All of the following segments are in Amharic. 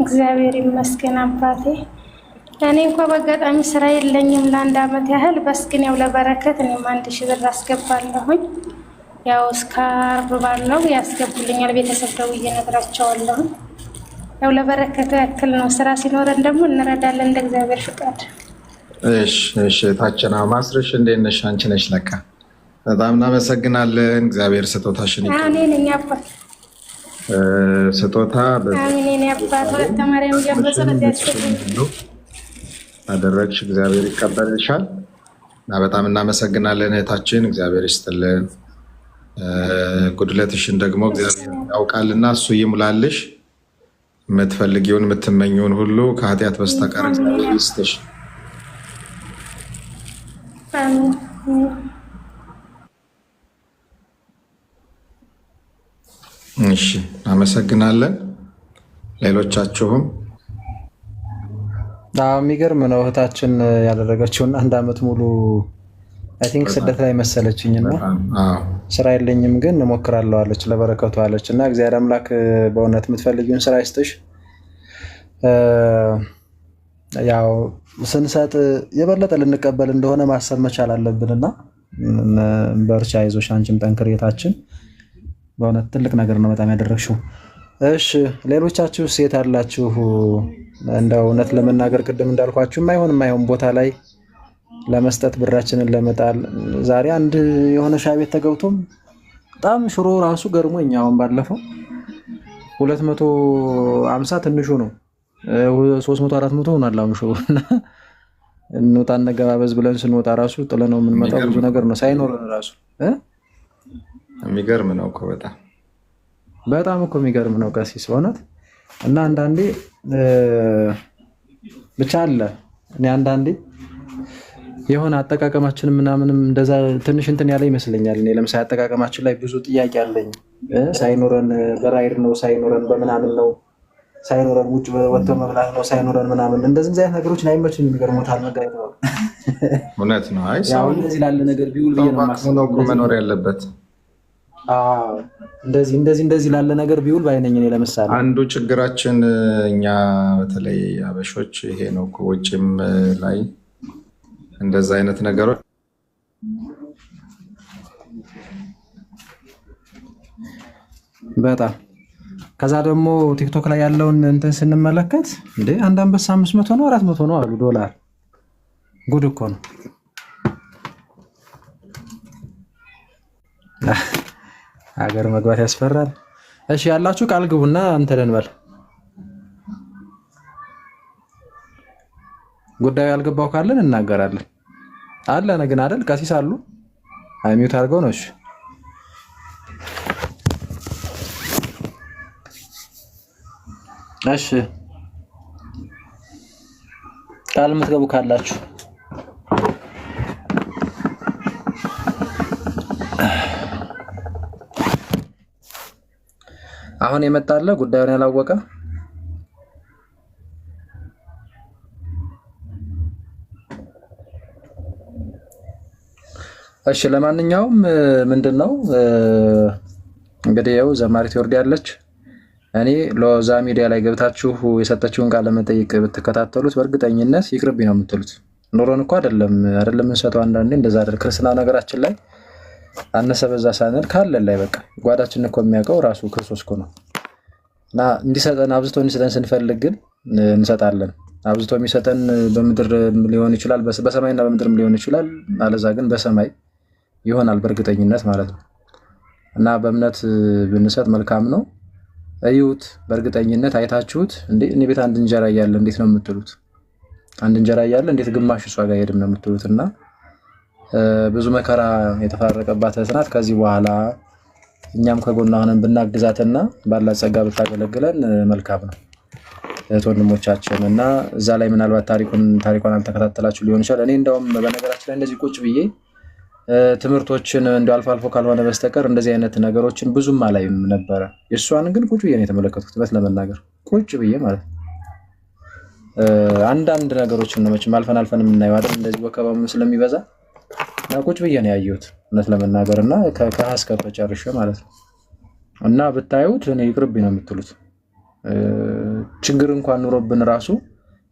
እግዚአብሔር ይመስገን አባቴ። እኔ እንኳን በአጋጣሚ ስራ የለኝም ለአንድ አመት ያህል በስግን ያው ለበረከት እኔም 1000 ብር አስገባለሁኝ። ያው እስከ ዓርብ ባለው ያስገቡልኛል። ቤተሰብ ደውዬ እነግራቸዋለሁ። ያው ለበረከት ያክል ነው። ስራ ሲኖረን ደግሞ እንረዳለን እንደ እግዚአብሔር ፍቃድ። እሺ ታችና ማስረሽ እንዴት ነሽ? አንቺ ነሽ ለካ። በጣም እናመሰግናለን። እግዚአብሔር ስጦታሽን ይቀበል። አሜን። እኛ አባት ስጦታ አሜን። እኔ አባት ወለተ ማርያም ጀምሮ አደረግሽ። እግዚአብሔር ይቀበልሻል እና በጣም እናመሰግናለን እህታችን። እግዚአብሔር ይስጥልን። ጉድለትሽን ደግሞ እግዚአብሔር ያውቃልና እሱ ይሙላልሽ። የምትፈልጊውን የምትመኘውን ሁሉ ከኃጢአት በስተቀር እግዚአብሔር ይስጥሽ። እሺ አመሰግናለን። ሌሎቻችሁም የሚገርም ነው እህታችን ያደረገችውና 1 አመት ሙሉ አይ ቲንክ ስደት ላይ መሰለችኝና ስራ የለኝም ግን እሞክራለሁ አለች። ለበረከቱ አለች እና እግዚአብሔር አምላክ በእውነት የምትፈልጊውን ስራ ይስጥሽ። ያው ስንሰጥ የበለጠ ልንቀበል እንደሆነ ማሰብ መቻል አለብንና በርቻ፣ አይዞሽ፣ አንቺም ጠንክሪ እህታችን። በእውነት ትልቅ ነገር ነው በጣም ያደረግሽው። እሺ ሌሎቻችሁ ሴት አላችሁ እንደው እውነት ለመናገር ቅድም እንዳልኳችሁ የማይሆን ቦታ ላይ ለመስጠት ብራችንን ለመጣል ዛሬ አንድ የሆነ ሻይ ቤት ተገብቶም በጣም ሽሮ ራሱ ገርሞኝ አሁን ባለፈው 250 ትንሹ ነው 300 400 ሆኗል አሁን ሽሮ እና እንውጣ እንገባበዝ ብለን ስንወጣ ራሱ ጥለነው የምንመጣው ብዙ ነገር ነው ሳይኖረን ራሱ የሚገርም ነው እኮ በጣም እኮ የሚገርም ነው ቀሲስ በእውነት። እና አንዳንዴ ብቻ አለ እኔ አንዳንዴ የሆነ አጠቃቀማችን ምናምንም እንደዛ ትንሽ እንትን ያለ ይመስለኛል። እኔ ለምሳሌ አጠቃቀማችን ላይ ብዙ ጥያቄ አለኝ። ሳይኖረን በራይድ ነው፣ ሳይኖረን በምናምን ነው፣ ሳይኖረን ውጭ ወጥቶ መብላት ነው፣ ሳይኖረን ምናምን እንደዚህ አይነት ነገሮችን አይመችም። የሚገርሙታል ነገር ነው። እውነት ነው። አይ ያው እንደዚህ ላለ ነገር ቢውል ነው ማስመው መኖር ያለበት። እንደዚህ ላለ ነገር ቢውል ባይነኝ። እኔ ለምሳሌ አንዱ ችግራችን እኛ በተለይ አበሾች ይሄ ነው እኮ ውጭም ላይ እንደዛ አይነት ነገሮች በጣም ከዛ ደግሞ ቲክቶክ ላይ ያለውን እንትን ስንመለከት እንዴ አንድ አንበሳ 500 ነው 400 ነው አሉ ዶላር። ጉድ እኮ ነው። ሀገር መግባት ያስፈራል። እሺ ያላችሁ ቃል ግቡና እንትን እንበል። ጉዳዩ ያልገባው ካለን እናገራለን። አለ ግን አይደል ቀሲስ አሉ አይሚዩት አድርገው ነው። እሺ ቃል የምትገቡ ካላችሁ አሁን የመጣለ ጉዳዩን ያላወቀ እሺ ለማንኛውም ምንድነው እንግዲህ ያው ዘማሪት ወርድ ያለች እኔ ሎዛ ሚዲያ ላይ ገብታችሁ የሰጠችውን ቃለ መጠይቅ ብትከታተሉት በእርግጠኝነት ይቅርብኝ ነው የምትሉት። ኑሮን እኮ አይደለም እንሰጠው አንዳንዴ እንደዛ አይደል ክርስትና ነገራችን ላይ አነሰ በዛ ሳንል ካለን ላይ በቃ ጓዳችን እኮ የሚያውቀው ራሱ ክርስቶስ እኮ ነው። እና እንዲሰጠን አብዝቶ እንዲሰጠን ስንፈልግ ግን እንሰጣለን። አብዝቶ የሚሰጠን በምድር ሊሆን ይችላል፣ በሰማይና በምድርም ሊሆን ይችላል። አለዛ ግን በሰማይ ይሆናል በእርግጠኝነት ማለት ነው። እና በእምነት ብንሰጥ መልካም ነው። እዩት፣ በእርግጠኝነት አይታችሁት እንዴ እኔ ቤት አንድ እንጀራ እያለ እንዴት ነው የምትሉት? አንድ እንጀራ እያለ እንዴት ግማሽ እሷ ጋር ሄድም ነው የምትሉት? እና ብዙ መከራ የተፈራረቀባት ናት። ከዚህ በኋላ እኛም ከጎኗ ሆነን ብናግዛትና ባላት ጸጋ ብታገለግለን መልካም ነው እህት ወንድሞቻችን። እና እዛ ላይ ምናልባት ታሪኳን አልተከታተላችሁ ሊሆን ይችላል። እኔ እንደውም በነገራችን ላይ እንደዚህ ቁጭ ብዬ ትምህርቶችን እንደው አልፎ አልፎ ካልሆነ በስተቀር እንደዚህ አይነት ነገሮችን ብዙም አላይም ነበረ። የእሷን ግን ቁጭ ብዬ ነው የተመለከትኩት። እውነት ለመናገር ቁጭ ብዬ ማለት አንዳንድ ነገሮችን ነው መቼም አልፈን የምናየው አይደል? እንደዚህ ወከባም ስለሚበዛ ቁጭ ብዬ ነው ያየሁት እውነት ለመናገር እና ከሀስከፈ ጨርሼ ማለት ነው። እና ብታዩት እኔ ይቅርብኝ ነው የምትሉት። ችግር እንኳን ኑሮብን ራሱ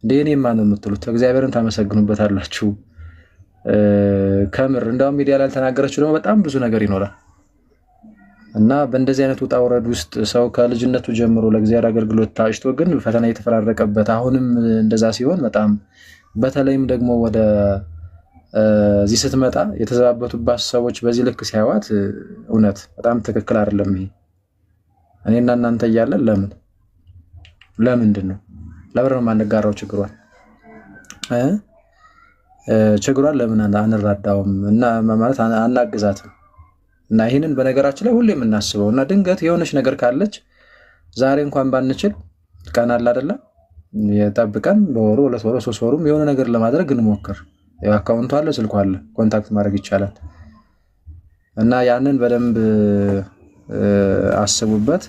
እንደ እኔማ ነው የምትሉት። እግዚአብሔርን ታመሰግኑበታላችሁ። ከምር እንደውም ሚዲያ ላይ ያልተናገረችው ደግሞ በጣም ብዙ ነገር ይኖራል። እና በእንደዚህ አይነት ውጣ ውረድ ውስጥ ሰው ከልጅነቱ ጀምሮ ለእግዚአብሔር አገልግሎት ታጭቶ ግን ፈተና የተፈራረቀበት አሁንም እንደዛ ሲሆን በጣም በተለይም ደግሞ ወደ እዚህ ስትመጣ የተዘባበቱባት ሰዎች በዚህ ልክ ሲያዋት እውነት በጣም ትክክል አይደለም። ይሄ እኔና እናንተ እያለን ለምንድን ነው የማንጋራው ችግሯን ለምን አንራዳውም እና ማለት አናግዛትም? እና ይህንን በነገራችን ላይ ሁሌ የምናስበው እና ድንገት የሆነች ነገር ካለች ዛሬ እንኳን ባንችል ቀን አለ አይደለ የጠብቀን በወሩ 2 ወሩ 3 ወሩም የሆነ ነገር ለማድረግ እንሞክር። አካውንቱ አለ፣ ስልኩ አለ፣ ኮንታክት ማድረግ ይቻላል። እና ያንን በደንብ አስቡበት።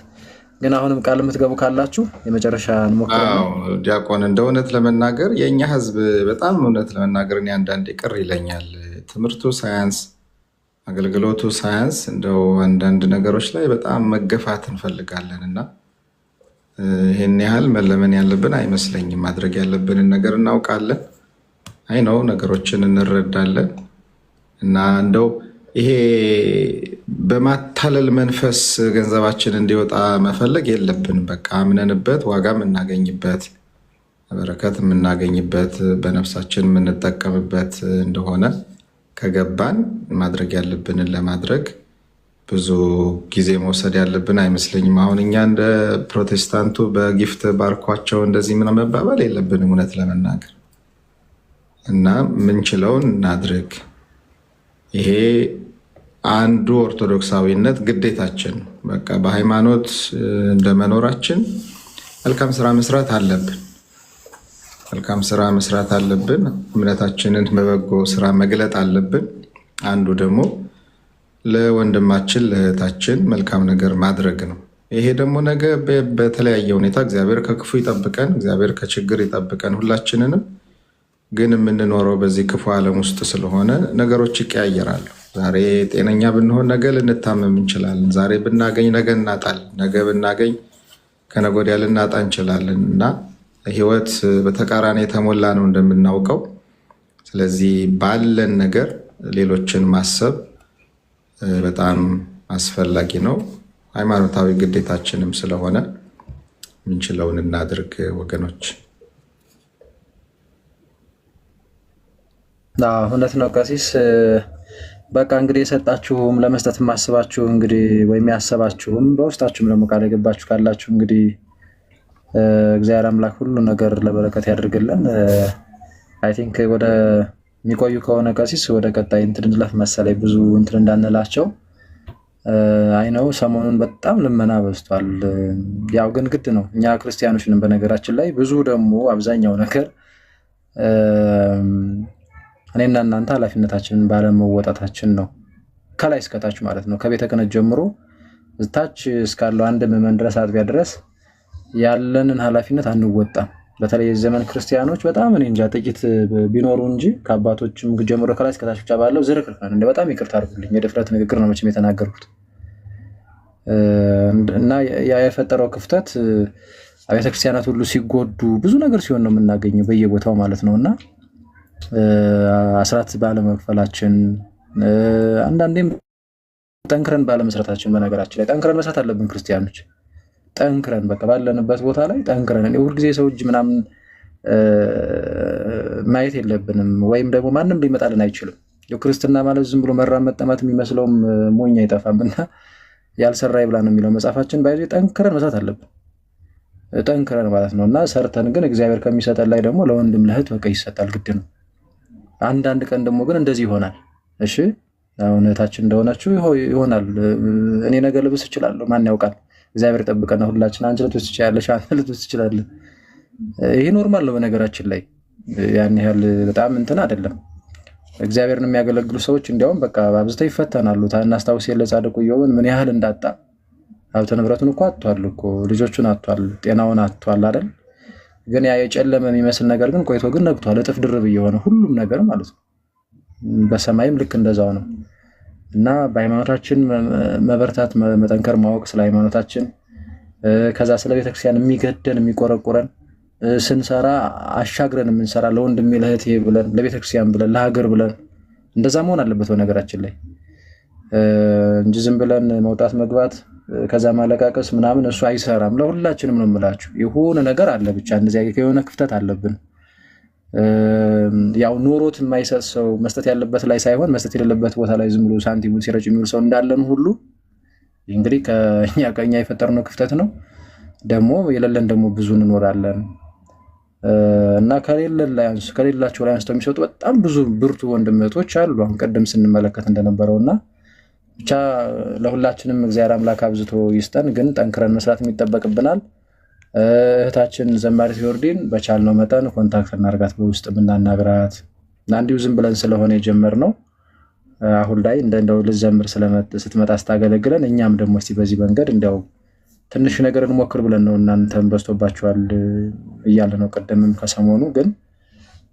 ግን አሁንም ቃል የምትገቡ ካላችሁ የመጨረሻ እንሞክራለን። ዲያቆን እንደ እውነት ለመናገር የእኛ ህዝብ በጣም እውነት ለመናገር እኔ አንዳንዴ ቅር ይለኛል። ትምህርቱ ሳያንስ፣ አገልግሎቱ ሳያንስ እንደው አንዳንድ ነገሮች ላይ በጣም መገፋት እንፈልጋለን እና ይህን ያህል መለመን ያለብን አይመስለኝም። ማድረግ ያለብንን ነገር እናውቃለን። አይ ነው ነገሮችን እንረዳለን እና እንደው ይሄ በማታለል መንፈስ ገንዘባችን እንዲወጣ መፈለግ የለብንም። በቃ አምነንበት ዋጋ የምናገኝበት በረከት የምናገኝበት በነፍሳችን የምንጠቀምበት እንደሆነ ከገባን ማድረግ ያለብንን ለማድረግ ብዙ ጊዜ መውሰድ ያለብን አይመስለኝም። አሁን እኛ እንደ ፕሮቴስታንቱ በጊፍት ባርኳቸው እንደዚህ ምን መባባል የለብንም እውነት ለመናገር እና ምንችለውን እናድርግ። ይሄ አንዱ ኦርቶዶክሳዊነት ግዴታችን። በቃ በሃይማኖት እንደመኖራችን መልካም ስራ መስራት አለብን። መልካም ስራ መስራት አለብን። እምነታችንን በበጎ ስራ መግለጥ አለብን። አንዱ ደግሞ ለወንድማችን ለእህታችን መልካም ነገር ማድረግ ነው። ይሄ ደግሞ ነገ በተለያየ ሁኔታ እግዚአብሔር ከክፉ ይጠብቀን፣ እግዚአብሔር ከችግር ይጠብቀን ሁላችንንም። ግን የምንኖረው በዚህ ክፉ ዓለም ውስጥ ስለሆነ ነገሮች ይቀያየራሉ። ዛሬ ጤነኛ ብንሆን ነገ ልንታመም እንችላለን። ዛሬ ብናገኝ ነገ እናጣለን። ነገ ብናገኝ ከነገ ወዲያ ልናጣ እንችላለን እና ህይወት በተቃራኒ የተሞላ ነው እንደምናውቀው። ስለዚህ ባለን ነገር ሌሎችን ማሰብ በጣም አስፈላጊ ነው። ሃይማኖታዊ ግዴታችንም ስለሆነ ምንችለውን እናድርግ ወገኖች። እውነት ነው ቀሲስ። በቃ እንግዲህ የሰጣችሁም ለመስጠት ማስባችሁ እንግዲህ ወይም ያሰባችሁም በውስጣችሁም ደግሞ ቃል የገባችሁ ካላችሁ እንግዲህ እግዚአብሔር አምላክ ሁሉ ነገር ለበረከት ያድርግልን። አይ ቲንክ ወደ የሚቆዩ ከሆነ ቀሲስ ወደ ቀጣይ እንትን እንለፍ መሰለኝ፣ ብዙ እንትን እንዳንላቸው። አይ ነው ሰሞኑን በጣም ልመና በዝቷል። ያው ግን ግድ ነው፣ እኛ ክርስቲያኖችንም በነገራችን ላይ ብዙ ደግሞ አብዛኛው ነገር እኔና እናንተ ኃላፊነታችንን ባለመወጣታችን ነው። ከላይ እስከታች ማለት ነው፣ ከቤተ ክህነት ጀምሮ ታች እስካለው አንድ ምዕመን ድረስ አጥቢያ ድረስ ያለንን ኃላፊነት አንወጣም። በተለይ የዘመን ክርስቲያኖች በጣም እኔ እንጃ ጥቂት ቢኖሩ እንጂ ከአባቶችም ጀምሮ ከላይ እስከታች ብቻ ባለው ዝርክርክ ነን። እንደ በጣም ይቅርታ አድርጉልኝ፣ የድፍረት ንግግር ነው መቼም የተናገርኩት እና የፈጠረው ክፍተት አብያተ ክርስቲያናት ሁሉ ሲጎዱ ብዙ ነገር ሲሆን ነው የምናገኘው በየቦታው ማለት ነው። እና አስራት ባለመክፈላችን አንዳንዴም ጠንክረን ባለመስራታችን፣ በነገራችን ላይ ጠንክረን መስራት አለብን ክርስቲያኖች። ጠንክረን በቃ ባለንበት ቦታ ላይ ጠንክረን ሁልጊዜ ሰው እጅ ምናምን ማየት የለብንም። ወይም ደግሞ ማንም ሊመጣልን አይችልም። ክርስትና ማለት ዝም ብሎ መራም መጠማት የሚመስለውም ሞኝ አይጠፋም እና ያልሰራ ይብላ ነው የሚለው መጽሐፋችን። ባይዞ ጠንክረን መስራት አለብን፣ ጠንክረን ማለት ነው። እና ሰርተን ግን እግዚአብሔር ከሚሰጠን ላይ ደግሞ ለወንድም ለእህት በቃ ይሰጣል፣ ግድ ነው። አንዳንድ ቀን ደግሞ ግን እንደዚህ ይሆናል። እሺ እውነታችን እንደሆነችው ይሆናል። እኔ ነገ ልብስ እችላለሁ፣ ማን ያውቃል? እግዚአብሔር ጠብቀና ሁላችን። አንቺ ልትወስድ ትችላለሽ፣ አንተ ልትወስድ ትችላለህ። ይሄ ኖርማል ነው በነገራችን ላይ፣ ያን ያህል በጣም እንትን አይደለም። እግዚአብሔርን የሚያገለግሉ ሰዎች እንዲያውም በቃ አብዝተው ይፈተናሉ። ታናስታውስ የለ ጻድቁ ኢዮብን ምን ያህል እንዳጣ። ሀብተ ንብረቱን እኮ አጥቷል እኮ፣ ልጆቹን አጥቷል፣ ጤናውን አጥቷል አይደል? ግን ያ የጨለመ የሚመስል ነገር ግን ቆይቶ ግን ነግቷል። እጥፍ ድርብ እየሆነ ሁሉም ነገር ማለት ነው። በሰማይም ልክ እንደዛው ነው እና በሃይማኖታችን መበርታት መጠንከር ማወቅ ስለ ሃይማኖታችን ከዛ ስለ ቤተክርስቲያን የሚገደን የሚቆረቁረን ስንሰራ አሻግረን የምንሰራ ለወንድሜ ለእህቴ ብለን ለቤተክርስቲያን ብለን ለሀገር ብለን እንደዛ መሆን አለበት በነገራችን ላይ እንጂ ዝም ብለን መውጣት መግባት ከዛ ማለቃቀስ ምናምን እሱ አይሰራም። ለሁላችንም ነው የምላችሁ የሆነ ነገር አለ ብቻ እንደዚህ የሆነ ክፍተት አለብን። ያው ኖሮት የማይሰጥ ሰው መስጠት ያለበት ላይ ሳይሆን መስጠት የሌለበት ቦታ ላይ ዝም ብሎ ሳንቲሙን ሲረጭ የሚውል ሰው እንዳለን ሁሉ እንግዲህ ከኛ የፈጠርነው ክፍተት ነው። ደግሞ የሌለን ደግሞ ብዙ እንኖራለን እና ከሌላቸው ላይ አንስተው የሚሰጡ በጣም ብዙ ብርቱ ወንድምቶች አሉ። አሁን ቀደም ስንመለከት እንደነበረውና ብቻ ለሁላችንም እግዚአብሔር አምላክ አብዝቶ ይስጠን። ግን ጠንክረን መስራት የሚጠበቅብናል። እህታችን ዘማሪት ዮርዲን በቻልነው መጠን ኮንታክት እናርጋት፣ በውስጥ ምናናግራት አንዲው ዝም ብለን ስለሆነ የጀመርነው አሁን ላይ እንደው ልዘምር ስትመጣ ስታገለግለን እኛም ደግሞ እስቲ በዚህ መንገድ እንደው ትንሽ ነገር እንሞክር ብለን ነው። እናንተም በዝቶባችኋል እያለ ነው ቀደምም ከሰሞኑ። ግን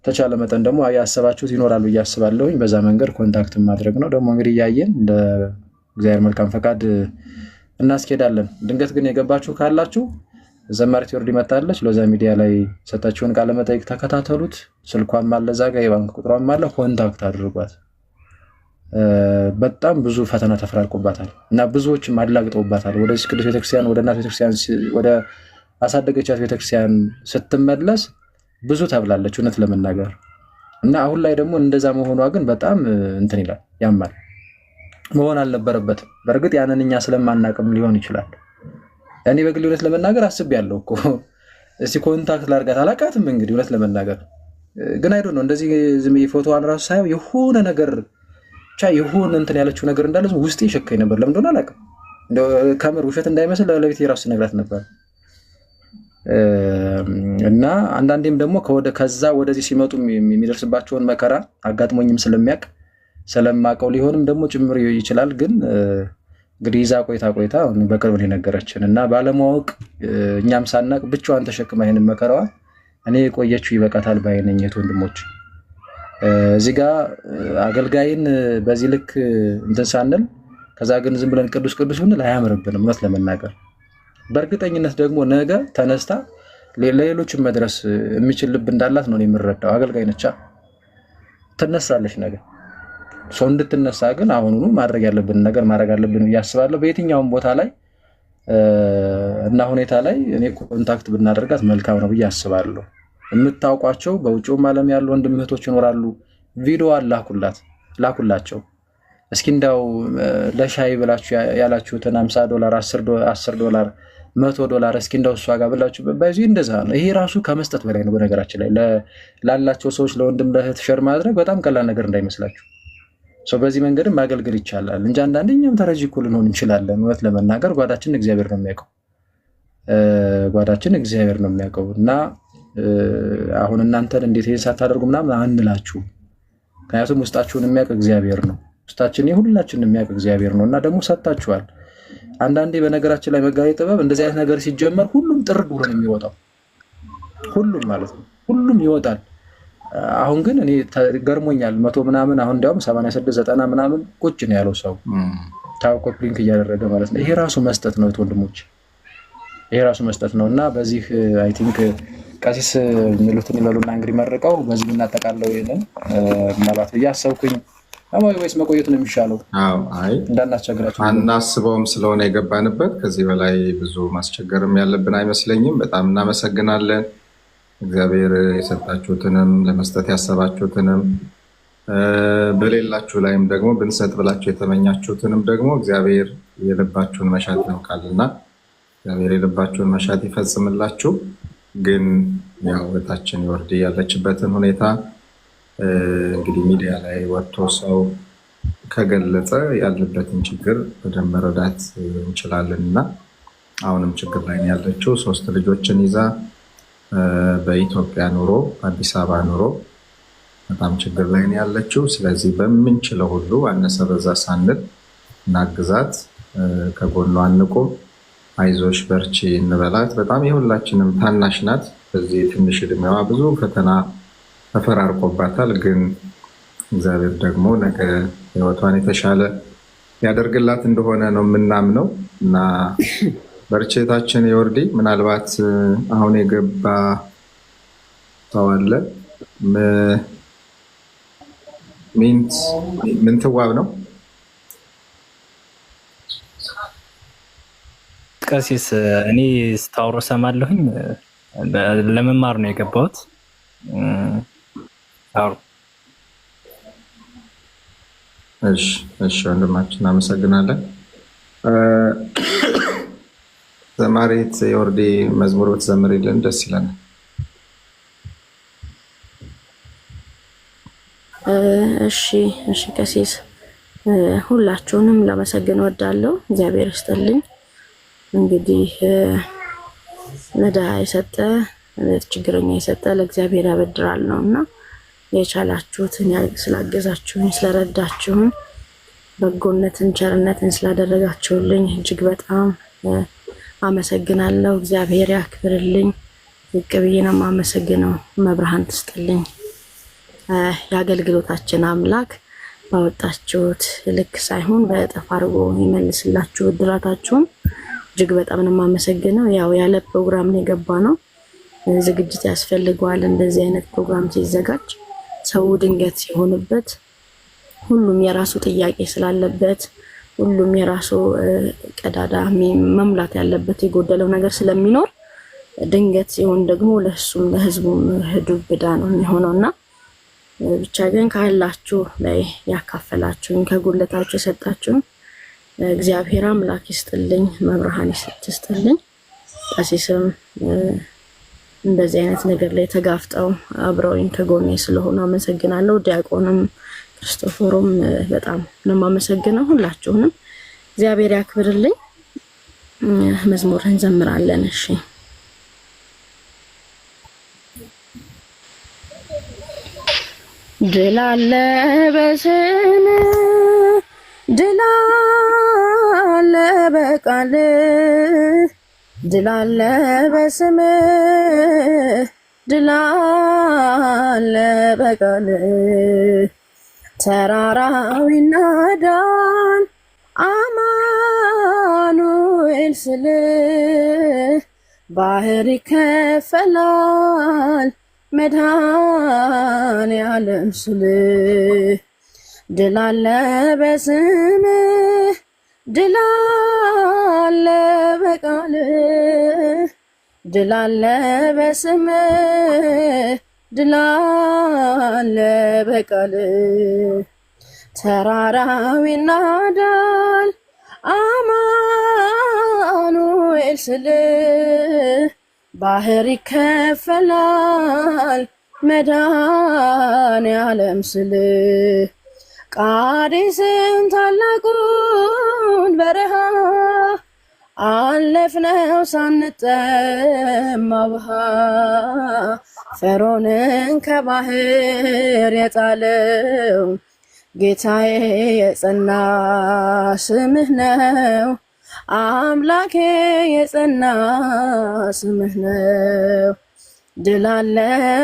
ተቻለ መጠን ደግሞ ያሰባችሁት ይኖራል ብዬ አስባለሁኝ። በዛ መንገድ ኮንታክት ማድረግ ነው። ደግሞ እንግዲህ እያየን እንደ እግዚአብሔር መልካም ፈቃድ እናስኬዳለን። ድንገት ግን የገባችሁ ካላችሁ ዘማሪት ዮርዲ መጣለች። ሎዛ ሚዲያ ላይ ሰጣችሁን ቃለ መጠይቅ ተከታተሉት። ስልኳም አለ እዛ ጋር የባንክ ቁጥሯም አለ። ኮንታክት አድርጓት። በጣም ብዙ ፈተና ተፈራርቆባታል እና ብዙዎችም አድላግጠውባታል። ወደዚህ ቅዱስ ቤተክርስቲያን ወደ እናት ቤተክርስቲያን ወደ አሳደገቻት ቤተክርስቲያን ስትመለስ ብዙ ተብላለች እውነት ለመናገር እና አሁን ላይ ደግሞ እንደዛ መሆኗ ግን በጣም እንትን ይላል፣ ያማል። መሆን አልነበረበትም። በእርግጥ ያንን እኛ ስለማናቅም ሊሆን ይችላል። እኔ በግል እውነት ለመናገር አስቤያለሁ እኮ እስቲ ኮንታክት ላድርጋት። አላውቃትም እንግዲህ እውነት ለመናገር ግን አይዶ ነው እንደዚህ ዝም ፎቶዋን ራሱ ሳየው የሆነ ነገር ብቻ የሆነ እንትን ያለችው ነገር እንዳለ ውስጤ ይሸከኝ ነበር። ለምን እንደሆነ አላውቅም። እንደው ከምር ውሸት እንዳይመስል ለቤት የራሱ ነግራት ነበር እና አንዳንዴም ደግሞ ከዛ ወደዚህ ሲመጡ የሚደርስባቸውን መከራ አጋጥሞኝም ስለማቀው ሊሆንም ደግሞ ጭምር ይችላል። ግን እንግዲህ ይዛ ቆይታ በቅርብ ነው የነገረችን እና ባለማወቅ እኛም ሳናቅ ብቻዋን ተሸክማ ይሄንን መከራዋ እኔ የቆየችው ይበቃታል ባይነኝት ወንድሞች። እዚህ ጋር አገልጋይን በዚህ ልክ እንትን ሳንል ከዛ ግን ዝም ብለን ቅዱስ ብንል አያምርብንም እውነት ለመናገር። በእርግጠኝነት ደግሞ ነገ ተነስታ ለሌሎችም መድረስ የሚችል ልብ እንዳላት ነው የምረዳው። አገልጋይ ነቻ ትነሳለች ነገ። ሰው እንድትነሳ ግን አሁኑኑ ማድረግ ያለብን ነገር ማድረግ አለብን ብዬ አስባለሁ። በየትኛውም ቦታ ላይ እና ሁኔታ ላይ እኔ ኮንታክት ብናደርጋት መልካም ነው ብዬ አስባለሁ። የምታውቋቸው በውጭውም ዓለም ያሉ ወንድም እህቶች ይኖራሉ። ቪዲዮ ላኩላቸው። እስኪ እንዳው ለሻይ ብላችሁ ያላችሁትን $50 $10 $100 እስኪ እንዳው እሷ ጋር ብላችሁ በዚህ እንደዛ ነው። ይሄ ራሱ ከመስጠት በላይ ነው። በነገራችን ላይ ላላቸው ሰዎች ለወንድም ለእህት ሸር ማድረግ በጣም ቀላል ነገር እንዳይመስላችሁ። ሰው በዚህ መንገድም ማገልገል ይቻላል እንጂ አንዳንዴ እኛም ተረጂ እኮ ልንሆን እንችላለን። እውነት ለመናገር ጓዳችን እግዚአብሔር ነው የሚያውቀው እና አሁን እናንተን እንዴት ይሄን ሳታደርጉ ምናምን አንላችሁ። ምክንያቱም ውስጣችሁን የሚያውቅ እግዚአብሔር ነው። ውስጣችን የሁላችንን የሚያውቅ እግዚአብሔር ነው እና ደግሞ ሰጣችኋል። አንዳንዴ በነገራችን ላይ መጋቢ ጥበብ እንደዚህ አይነት ነገር ሲጀመር ሁሉም ጥርግ ብሎ ነው የሚወጣው። ሁሉም ማለት ነው ሁሉም ይወጣል። አሁን ግን እኔ ገርሞኛል። 100 ምናምን አሁን እንዲያውም 86 90 ምናምን ቁጭ ነው ያለው ሰው ታውቆ ሊንክ እያደረገ ማለት ነው። ይሄ ራሱ መስጠት ነው ወንድሞች፣ ይሄ ራሱ መስጠት ነው እና በዚህ አይ ቲንክ ቀሲስ የሚሉትን ይበሉና እንግዲህ መርቀው በዚህ እናጠቃለው። ይሄንን ምናልባት እያሰብኩኝ ወይስ መቆየት ነው የሚሻለው? አይ እንዳናስቸግራችሁ አናስበውም ስለሆነ የገባንበት ከዚህ በላይ ብዙ ማስቸገርም ያለብን አይመስለኝም። በጣም እናመሰግናለን። እግዚአብሔር የሰጣችሁትንም ለመስጠት ያሰባችሁትንም በሌላችሁ ላይም ደግሞ ብንሰጥ ብላችሁ የተመኛችሁትንም ደግሞ እግዚአብሔር የልባችሁን መሻት ያውቃልና እግዚአብሔር የልባችሁን መሻት ይፈጽምላችሁ። ግን ያው እህታችን ዮርዲ ያለችበትን ሁኔታ እንግዲህ ሚዲያ ላይ ወጥቶ ሰው ከገለጸ ያለበትን ችግር በደንብ መረዳት እንችላለን እና አሁንም ችግር ላይ ያለችው 3 ልጆችን ይዛ በኢትዮጵያ ኑሮ አዲስ አበባ ኑሮ በጣም ችግር ላይ ያለችው። ስለዚህ በምንችለው ሁሉ አነሰ በዛ ሳንል እናግዛት፣ ከጎኗ አንቁም፣ አይዞሽ በርቺ እንበላት። በጣም የሁላችንም ታናሽ ናት። በዚህ ትንሽ እድሜዋ ብዙ ፈተና ተፈራርቆባታል። ግን እግዚአብሔር ደግሞ ነገ ህይወቷን የተሻለ ያደርግላት እንደሆነ ነው የምናምነው እና በርቼታችን የወርዲ ምናልባት አሁን የገባ ሰው አለ። ምንትዋብ ነው ቀሲስ እኔ ስታወሩ ሰማለሁኝ። ለመማር ነው የገባሁት። አውሩ። እሺ ወንድማችን አመሰግናለን። ዘማሪት የወርዲ መዝሙር ብትዘምሪልን ደስ ይለናል። እሺ ቀሲስ ሁላችሁንም ላመሰግን ወዳለሁ። እግዚአብሔር ይስጥልኝ። እንግዲህ ለድሃ የሰጠ ችግረኛ የሰጠ ለእግዚአብሔር ያበድራል ነውና የቻላችሁትን ስላገዛችሁኝ ስለረዳችሁኝ በጎነትን ቸርነትን ስላደረጋችሁልኝ እጅግ በጣም አመሰግናለሁ። እግዚአብሔር ያክብርልኝ። ዝቅ ብዬ ነው የማመሰግነው። መብርሃን ትስጥልኝ። የአገልግሎታችን አምላክ ባወጣችሁት ልክ ሳይሆን በእጥፍ አድርጎ ይመልስላችሁ ብድራታችሁን። እጅግ በጣም ነው የማመሰግነው። ያው ያለ ፕሮግራም ነው የገባ ነው። ዝግጅት ያስፈልገዋል። እንደዚህ አይነት ፕሮግራም ሲዘጋጅ ሰው ድንገት ሲሆንበት ሁሉም የራሱ ጥያቄ ስላለበት ሁሉም የራሱ ቀዳዳ መሙላት ያለበት የጎደለው ነገር ስለሚኖር ድንገት ሲሆን ደግሞ ለሱም ለህዝቡም ዱብ እዳ ነው የሚሆነውና ብቻ ግን ካላችሁ ላይ ያካፈላችሁኝ ከጉለታችሁ የሰጣችሁኝ እግዚአብሔር አምላክ ይስጥልኝ፣ መብርሃን ይስጥልኝ። ቀሲስም እንደዚህ አይነት ነገር ላይ ተጋፍጠው አብረውኝ ከጎኔ ስለሆነ አመሰግናለሁ። ዲያቆንም ክርስቶፎሩም በጣም ነው የማመሰግነው። ሁላችሁንም እግዚአብሔር ያክብርልኝ። መዝሙር እንዘምራለን። እሺ ድል አለ በስም ድል አለ በቃል ድል አለ በስም ድል አለ በቃል ተራራው ይናዳል አማኑኤል ስል ባህር ይከፈላል መድኃኔዓለም ስል ድል አለ በስም ድል አለ በቃል ድል አለ በስም ድል አለ በቃል ተራራው ይናዳል አማኑኤል ስል ባህር ይከፈላል መድኃኔዓለም ስል ቃዴስን ታላቁን በረሃ አለፍነው ሳንጠማ ውሃ ፈርዖንን ከባህር የጣለው ጌታዬ የጸና ስምህ ነው። አምላኬ የጸና ስምህ ነው። ድል አለ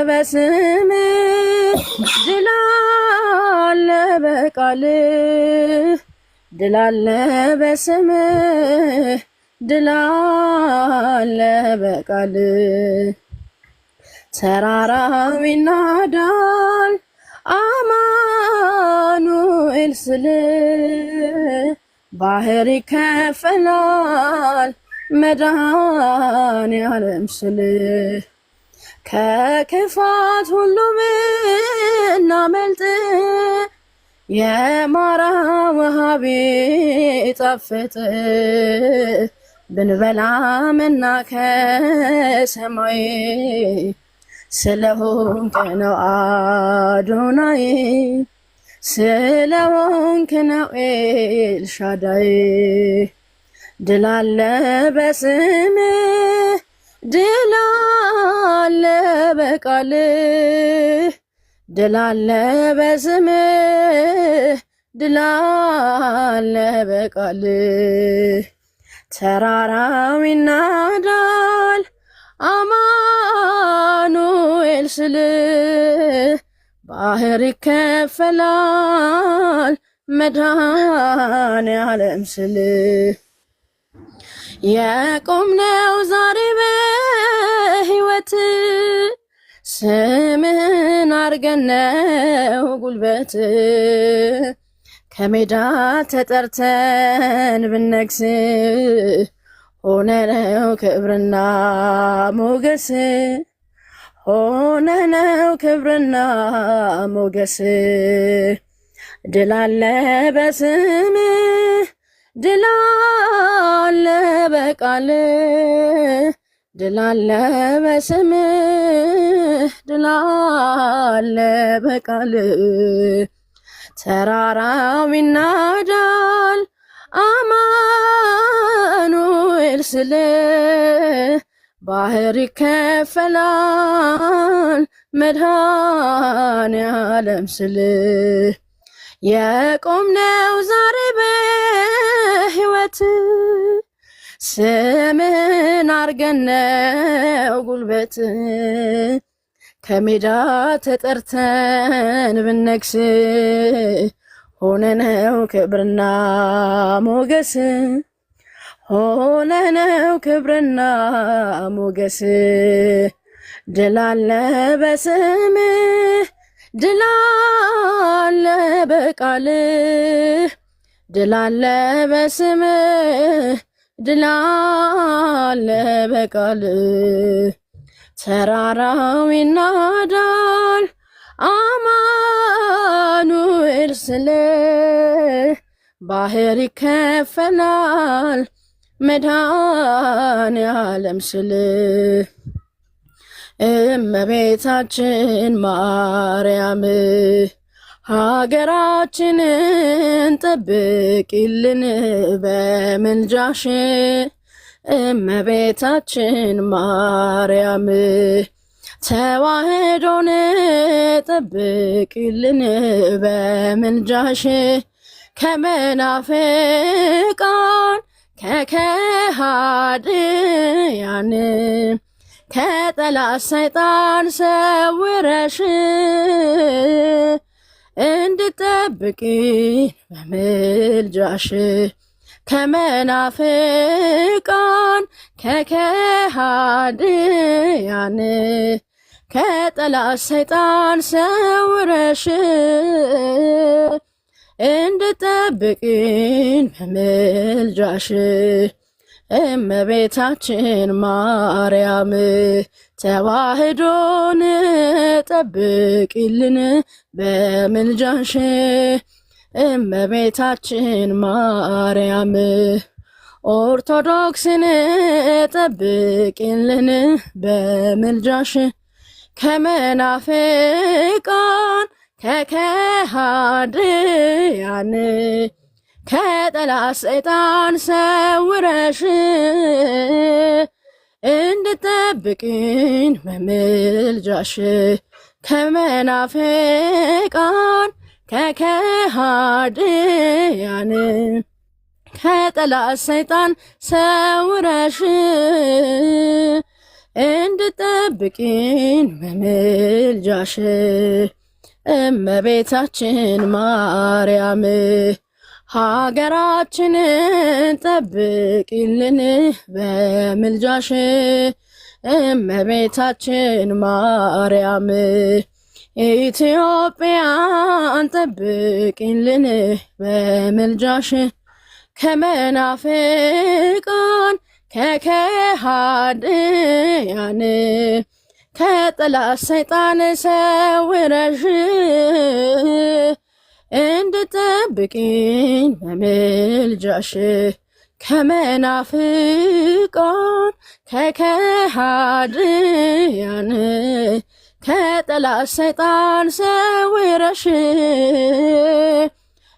በስምህ ድል አለ በቃልህ ድል አለ በስምህ ድል አለ በቃልህ ተራራው ይናዳል አማኑኤል ስል ባህር ይከፈላል መድኃኔዓለም ስል ከክፋት ሁሉ ብናመልጥ የማራ ውሃ ቢጣፍጥ ብንበላ መና ከሰማይ ስለሆንክ ነው አዶናይ ስለሆንክ ነው ኤልሻዳይ ድል አለ በስምህ ድል አለ በቃልህ ድል አለ በስምህ ድል አለ በቃልህ ተራራው ይናዳል አማኑኤል ስል ባህር ይከፈላል መድኃኔዓለም ስል የቆምነው ዛሬ በሕይወት ስምህን አርገነው ጉልበት ከሜዳ ተጠርተን ብነግስ ሆነነው ክብርና ሞገስ ሆነነው ክብርና ሞገስ ድል አለ በስምህ ድል አለ በቃልህ ድል አለ በስምህ ድል አለ በቃልህ ተራራው ይናዳል አማኑኤል ስልህ ባህር ይከፈላል መድኃኔዓለም ስልህ የቆምነው ዛሬ በሕይወት ስምህን አርገነው ጉልበት ከሜዳ ተጠርተን ብነግስ ሆነነው ክብርና ሞገስ ሆነነው ክብርና ሞገስ ድል አለ በስምህ ድል አለ በቃልህ ድል አለ በስምህ ድል አለ በቃልህ ተራራው ይናዳል አማኑኤል ስልህ ባህር ይከፈላል መድኃኔዓለም ስልህ እመቤታችን ማርያም ሀገራችንን ጠብቂልን በምልጃሽ እመቤታችን ማርያም ተዋህዶን ጠብቂልን በምልጃሽ ከመናፍቃን ከከሃዲያን ከጠላት ሰይጣን ሰውረሽ እንድጠብቂን በምልጃሽ ከመናፍቃን ከከሃዲያን ከጠላት ሰይጣን ሰውረሽ እንድጠብቂን በምልጃሽ እመቤታችን ማርያም ተዋህዶን ጠብቂልን በምልጃሽ እመቤታችን ማርያም ኦርቶዶክስን ጠብቂልን በምልጃሽ ከመናፍቃን ከከሃዲያን ከጠላት ሰይጣን ሰውረሽ እንድጠብቂን በምልጃሽ ከመናፍቃን ከከሃዲያን ከጠላት ሰይጣን ሰውረሽ እንድጠብቂን በምልጃሽ እመቤታችን ማርያም ሀገራችንን ጠብቂልን በምልጃሽ እመቤታችን ማርያም ኢትዮጵያን ጠብቂልን በምልጃሽ ከመናፍቃን ከከሃዲያን ከጠላት ሰይጣን ሰውረሽ እንድጠብቂን በምልጃሽ ከመናፍቃን ከከሃዲያን ከጠላት ሰይጣን ሰውረሽ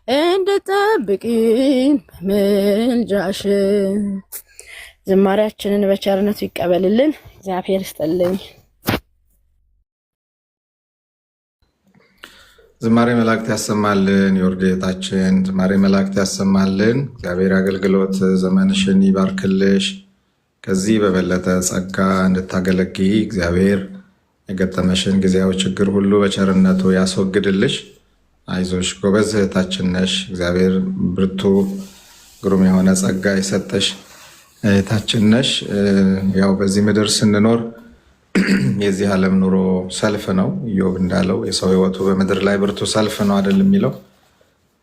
እንድጠብቂን በምልጃሽ። ዝማሬያችንን በቸርነቱ ይቀበልልን። እግዚአብሔር ይስጥልኝ። ዝማሬ መላእክት ያሰማልን። የወርዴታችን ዝማሬ መላእክት ያሰማልን። እግዚአብሔር አገልግሎት ዘመንሽን ይባርክልሽ። ከዚህ በበለጠ ጸጋ እንድታገለግይ እግዚአብሔር የገጠመሽን ጊዜያዊ ችግር ሁሉ በቸርነቱ ያስወግድልሽ። አይዞሽ፣ ጎበዝ እህታችን ነሽ። እግዚአብሔር ብርቱ ግሩም የሆነ ጸጋ የሰጠሽ እህታችን ነሽ። ያው በዚህ ምድር ስንኖር የዚህ ዓለም ኑሮ ሰልፍ ነው። ኢዮብ እንዳለው የሰው ሕይወቱ በምድር ላይ ብርቱ ሰልፍ ነው አይደል የሚለው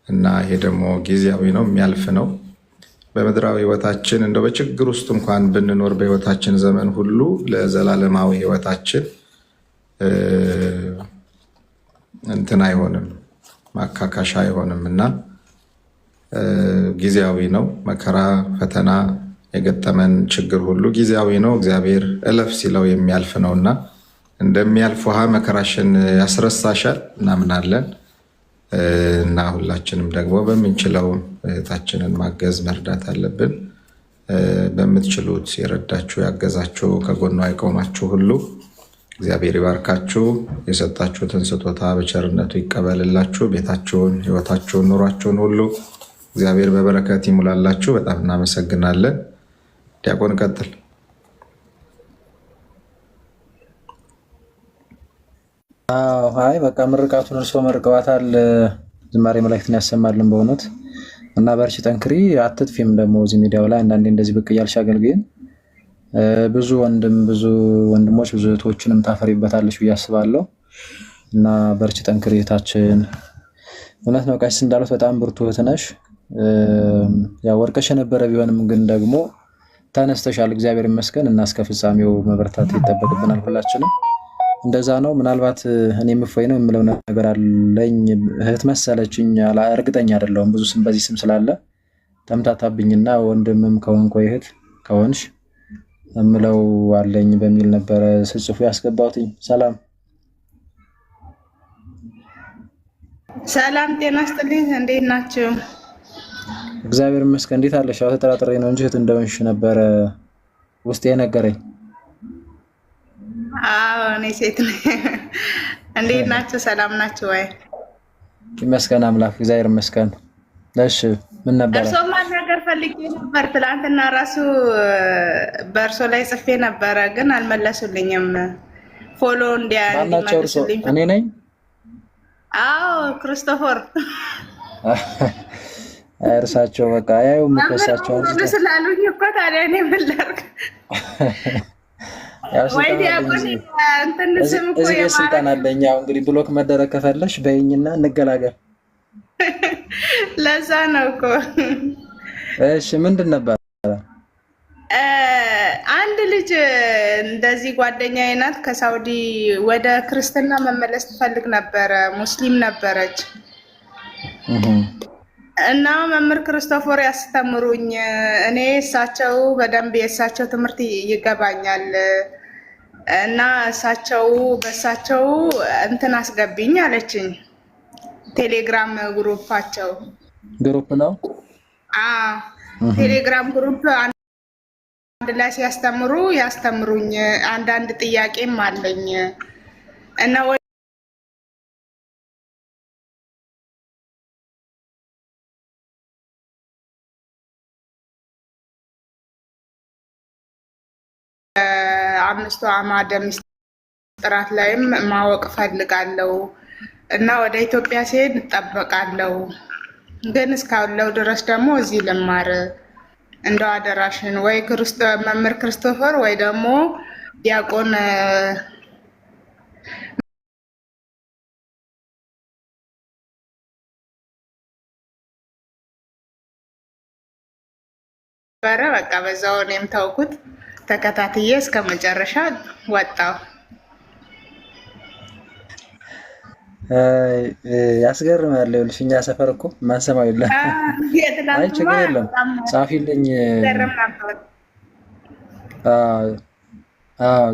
እና ይሄ ደግሞ ጊዜያዊ ነው፣ የሚያልፍ ነው። በምድራዊ ሕይወታችን እንደው በችግር ውስጥ እንኳን ብንኖር በሕይወታችን ዘመን ሁሉ ለዘላለማዊ ሕይወታችን እንትን አይሆንም፣ ማካካሻ አይሆንም እና ጊዜያዊ ነው። መከራ፣ ፈተና የገጠመን ችግር ሁሉ ጊዜያዊ ነው። እግዚአብሔር እለፍ ሲለው የሚያልፍ ነውና እንደሚያልፍ ውሃ መከራሽን ያስረሳሻል እናምናለን። እና ሁላችንም ደግሞ በምንችለው እህታችንን ማገዝ መርዳት አለብን። በምትችሉት የረዳችሁ ያገዛችሁ ከጎኗ የቆማችሁ ሁሉ እግዚአብሔር ይባርካችሁ። የሰጣችሁትን ስጦታ በቸርነቱ ይቀበልላችሁ። ቤታችሁን፣ ህይወታችሁን፣ ኑሯችሁን ሁሉ እግዚአብሔር በበረከት ይሙላላችሁ። በጣም እናመሰግናለን። ዲያቆን ቀጥል። አይ በቃ ምርቃቱን እርሶ መርቀዋታል። ዝማሬ መላእክትን ያሰማልን በእውነት እና በርቺ፣ ጠንክሪ፣ አትጥፊም። ደግሞ እዚህ ሚዲያው ላይ አንዳንዴ እንደዚህ ብቅ እያልሽ አገልግይን። ብዙ ወንድሞች ብዙ እህቶችንም ታፈሪበታለሽ ብዬ አስባለሁ እና በርቺ፣ ጠንክሪ እህታችን። እውነት ነው ቀሲስ እንዳሉት በጣም ብርቱ እህት ነሽ። ያው ወርቀሽ የነበረ ቢሆንም ግን ደግሞ ተነስተሻል፣ እግዚአብሔር ይመስገን እና እስከ ፍጻሜው መበርታት ይጠበቅብናል ሁላችንም። እንደዛ ነው። ምናልባት እኔ የምፎይ ነው የምለው ነገር አለኝ። እህት መሰለችኝ፣ እርግጠኛ አይደለሁም። ብዙ ስም በዚህ ስም ስላለ ተምታታብኝና ወንድምም ከሆንኩ እህት ከሆንሽ እምለው አለኝ በሚል ነበረ ስጽፉ ያስገባሁትኝ። ሰላም ጤና ይስጥልኝ። እንዴት ናችሁ? እግዚአብሔር ይመስገን። እንዴት አለሽ? ያው ተጠራጥሬ ነው እንጂ እህት እንደሆንሽ ነበረ ውስጤ የነገረኝ። አዎ እኔ ሴት ነኝ። እንዴት ናችሁ? ሰላም ናችሁ ወይ? ይመስገን አምላክ፣ እግዚአብሔር ይመስገን። እሺ ምን ነበር? እርሶ ማናገር ፈልጌ ነበር። ትላንትና ራሱ በእርሶ ላይ ጽፌ ነበረ ግን አልመለሱልኝም። ፎሎ እንዲመልሱልኝ። እኔ ነኝ? አዎ ክርስቶፎር። እርሳቸው በቃ ያው ምከሳቸው ስላሉኝ እኮ ታዲያ እኔ ምን ላድርግ? ወይ ዲያቆን እንትን ስም እኮ የስልጣን አለኝ። ያው እንግዲህ ብሎክ መደረግ ከፈለሽ በይኝና እንገላገል። ለዛ ነው እኮ። እሺ ምንድን ነበር? አንድ ልጅ እንደዚህ ጓደኛዬ ናት፣ ከሳውዲ ወደ ክርስትና መመለስ ትፈልግ ነበረ። ሙስሊም ነበረች እና መምህር ክርስቶፎር ያስተምሩኝ፣ እኔ እሳቸው በደንብ የእሳቸው ትምህርት ይገባኛል እና በእሳቸው እንትን አስገቢኝ አለችኝ። ቴሌግራም ግሩፓቸው ግሩፕ ነው። ቴሌግራም ግሩፕ አንድ ላይ ያስተምሩኝ። አንዳንድ ጥያቄም አለኝ እና አምስቱ አዕማደ ምስጢራት ላይም ማወቅ ፈልጋለሁ እና ወደ ኢትዮጵያ ሲሄድ እጠበቃለሁ። ግን እስካለው ድረስ ደግሞ እዚህ ልማር። እንደው አደራሽን ወይ መምህር ክርስቶፈር ወይ ደግሞ ዲያቆን በቃ በዛው እኔም ተውኩት። ተከታትዬ እስከ መጨረሻ ወጣው። ያስገርማል። ይኸውልሽ እኛ ሰፈር እኮ ማንሰማው የለም። አይ ችግር የለም ጻፊልኝ።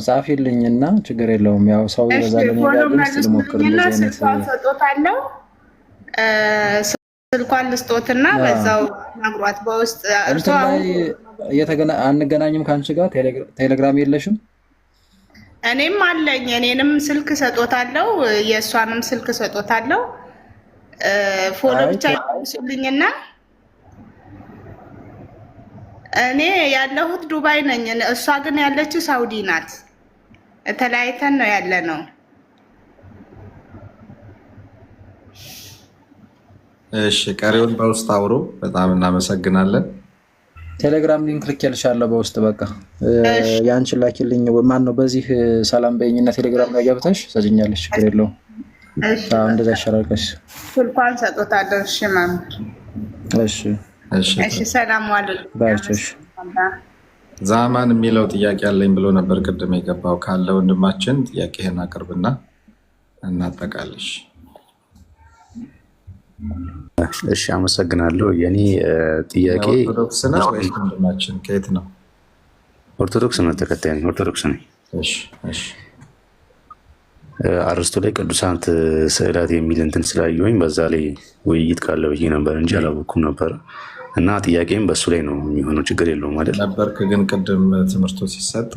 ጻፊልኝ እና ችግር የለውም። ያው ሰው ይበዛል ነው ያለው። ልሞክር እንደዚህ አይነት ሰጦታለሁ። ስልኳን ልስጦትና በዛው ነግሯት በውስጥ እርሷ አንገናኝም ከአንቺ ጋር ቴሌግራም የለሽም? እኔም አለኝ። እኔንም ስልክ ሰጦታለሁ፣ የእሷንም ስልክ ሰጦታለሁ። ፎሎ ብቻ ይልኝና እኔ ያለሁት ዱባይ ነኝ፣ እሷ ግን ያለችው ሳውዲ ናት። ተለያይተን ነው ያለ ነው። እሺ ቀሪውን በውስጥ አውሩ። በጣም እናመሰግናለን። ቴሌግራም ሊንክ ልኬልሻለሁ በውስጥ በቃ ያንቺን ላኪልኝ። ማን ነው በዚህ ሰላም በይኝና ቴሌግራም ላይ ገብተሽ ሰጅኛለሽ። ችግር የለውም። እንደዛ ይሻላል። ስልኳን ሰጥቶታለሁ። እሺ ማም። እሺ ሰላም ዋሉ። ባይቾሽ ዛማን የሚለው ጥያቄ አለኝ ብሎ ነበር ቅድም የገባው። ካለ ወንድማችን ጥያቄህን አቅርብና እናጠቃለሽ። እሺ አመሰግናለሁ። የኔ ጥያቄ ኦርቶዶክስ ነው ወይስ ወንድማችን ከየት ነው? ኦርቶዶክስ ነው፣ ተከታይ ነኝ። ኦርቶዶክስ ነኝ። እሺ አርስቱ ላይ ቅዱሳት ስዕላት የሚል እንትን ስላየሁኝ በዛ ላይ ውይይት ካለ ብዬ ነበር እንጂ አላወኩም ነበር። እና ጥያቄም በሱ ላይ ነው የሚሆነው። ችግር የለውም ማለት ነበርክ። ግን ቅድም ትምህርቱ ሲሰጥ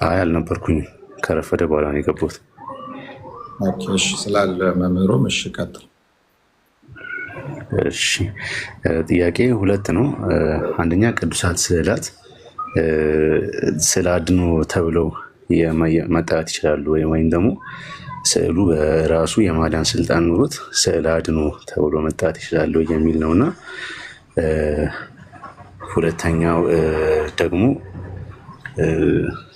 አይ አልነበርኩኝም። ከረፈደ በኋላ ነው የገባሁት። እሺ ስላለ መምህሩም እሺ ቀጥል። እሺ ጥያቄ 2 ነው። አንደኛ ቅዱሳት ስዕላት ስዕለ አድኖ ተብለው መጠራት ይችላሉ ወይም ደግሞ ስዕሉ በራሱ የማዳን ስልጣን ኑሮት ስዕለ አድኖ ተብሎ መጠራት ይችላሉ የሚል ነውና፣ ሁለተኛው ደግሞ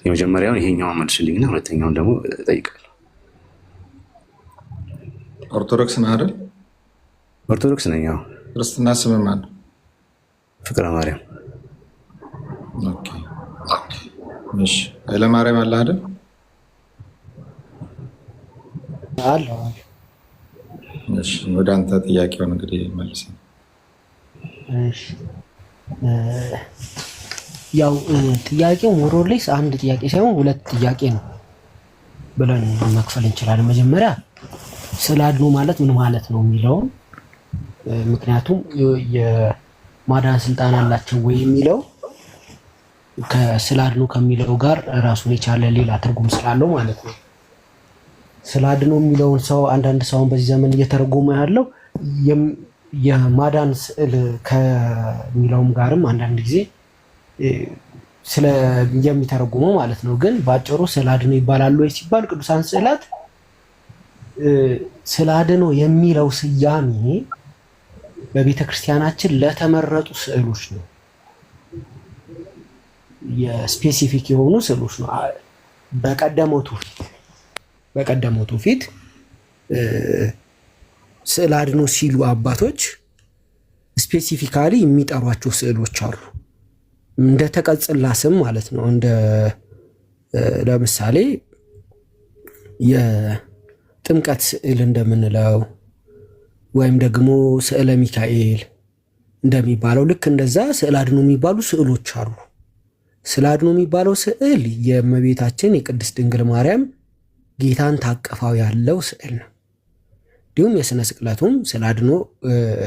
የመጀመሪያውን ይሄኛውን መልስልኝና ሁለተኛውን ደግሞ እጠይቃለሁ። ኦርቶዶክስ ነህ አይደል? ኦርቶዶክስ ነኝ። ክርስትና ስም ማን ነው? ፍቅረ ማርያም። ኦኬ እሺ ኃይለ ማርያም አለ አይደል? አለ። እሺ ወደ አንተ ጥያቄውን እንግዲህ መልስ። እሺ ያው ጥያቄው ሞሮሌስ አንድ ጥያቄ ሳይሆን 2 ጥያቄ ነው ብለን መክፈል እንችላለን። መጀመሪያ ስዕለ አድኖ ማለት ምን ማለት ነው የሚለውን፣ ምክንያቱም የማዳን ስልጣን አላቸው ወይ የሚለው ከስዕለ አድኖ ከሚለው ጋር ራሱን የቻለ ሌላ ትርጉም ስላለው ማለት ነው። ስዕለ አድኖ የሚለውን ሰው አንዳንድ ሰው በዚህ ዘመን እየተረጎመ ያለው የማዳን ስዕል ከሚለውም ጋርም አንዳንድ ጊዜ የሚተረጉመው ማለት ነው። ግን በአጭሩ ስዕለ አድኖ ይባላሉ ወይ ሲባል ቅዱሳን ስዕላት ስዕለ አድኖ የሚለው ስያሜ በቤተ ክርስቲያናችን ለተመረጡ ስዕሎች ነው። የስፔሲፊክ የሆኑ ስዕሎች ነው። በቀደመው ትውፊት ስዕለ አድኖ ሲሉ አባቶች ስፔሲፊካሊ የሚጠሯቸው ስዕሎች አሉ። እንደ ተቀጽላ ስም ማለት ነው። እንደ ለምሳሌ የጥምቀት ስዕል እንደምንለው ወይም ደግሞ ስዕለ ሚካኤል እንደሚባለው ልክ እንደዛ ስዕለ አድኖ የሚባሉ ስዕሎች አሉ። ስዕለ አድኖ የሚባለው ስዕል የእመቤታችን የቅድስት ድንግል ማርያም ጌታን ታቀፋው ያለው ስዕል ነው። እንዲሁም የስነ ስቅለቱም ስዕለ አድኖ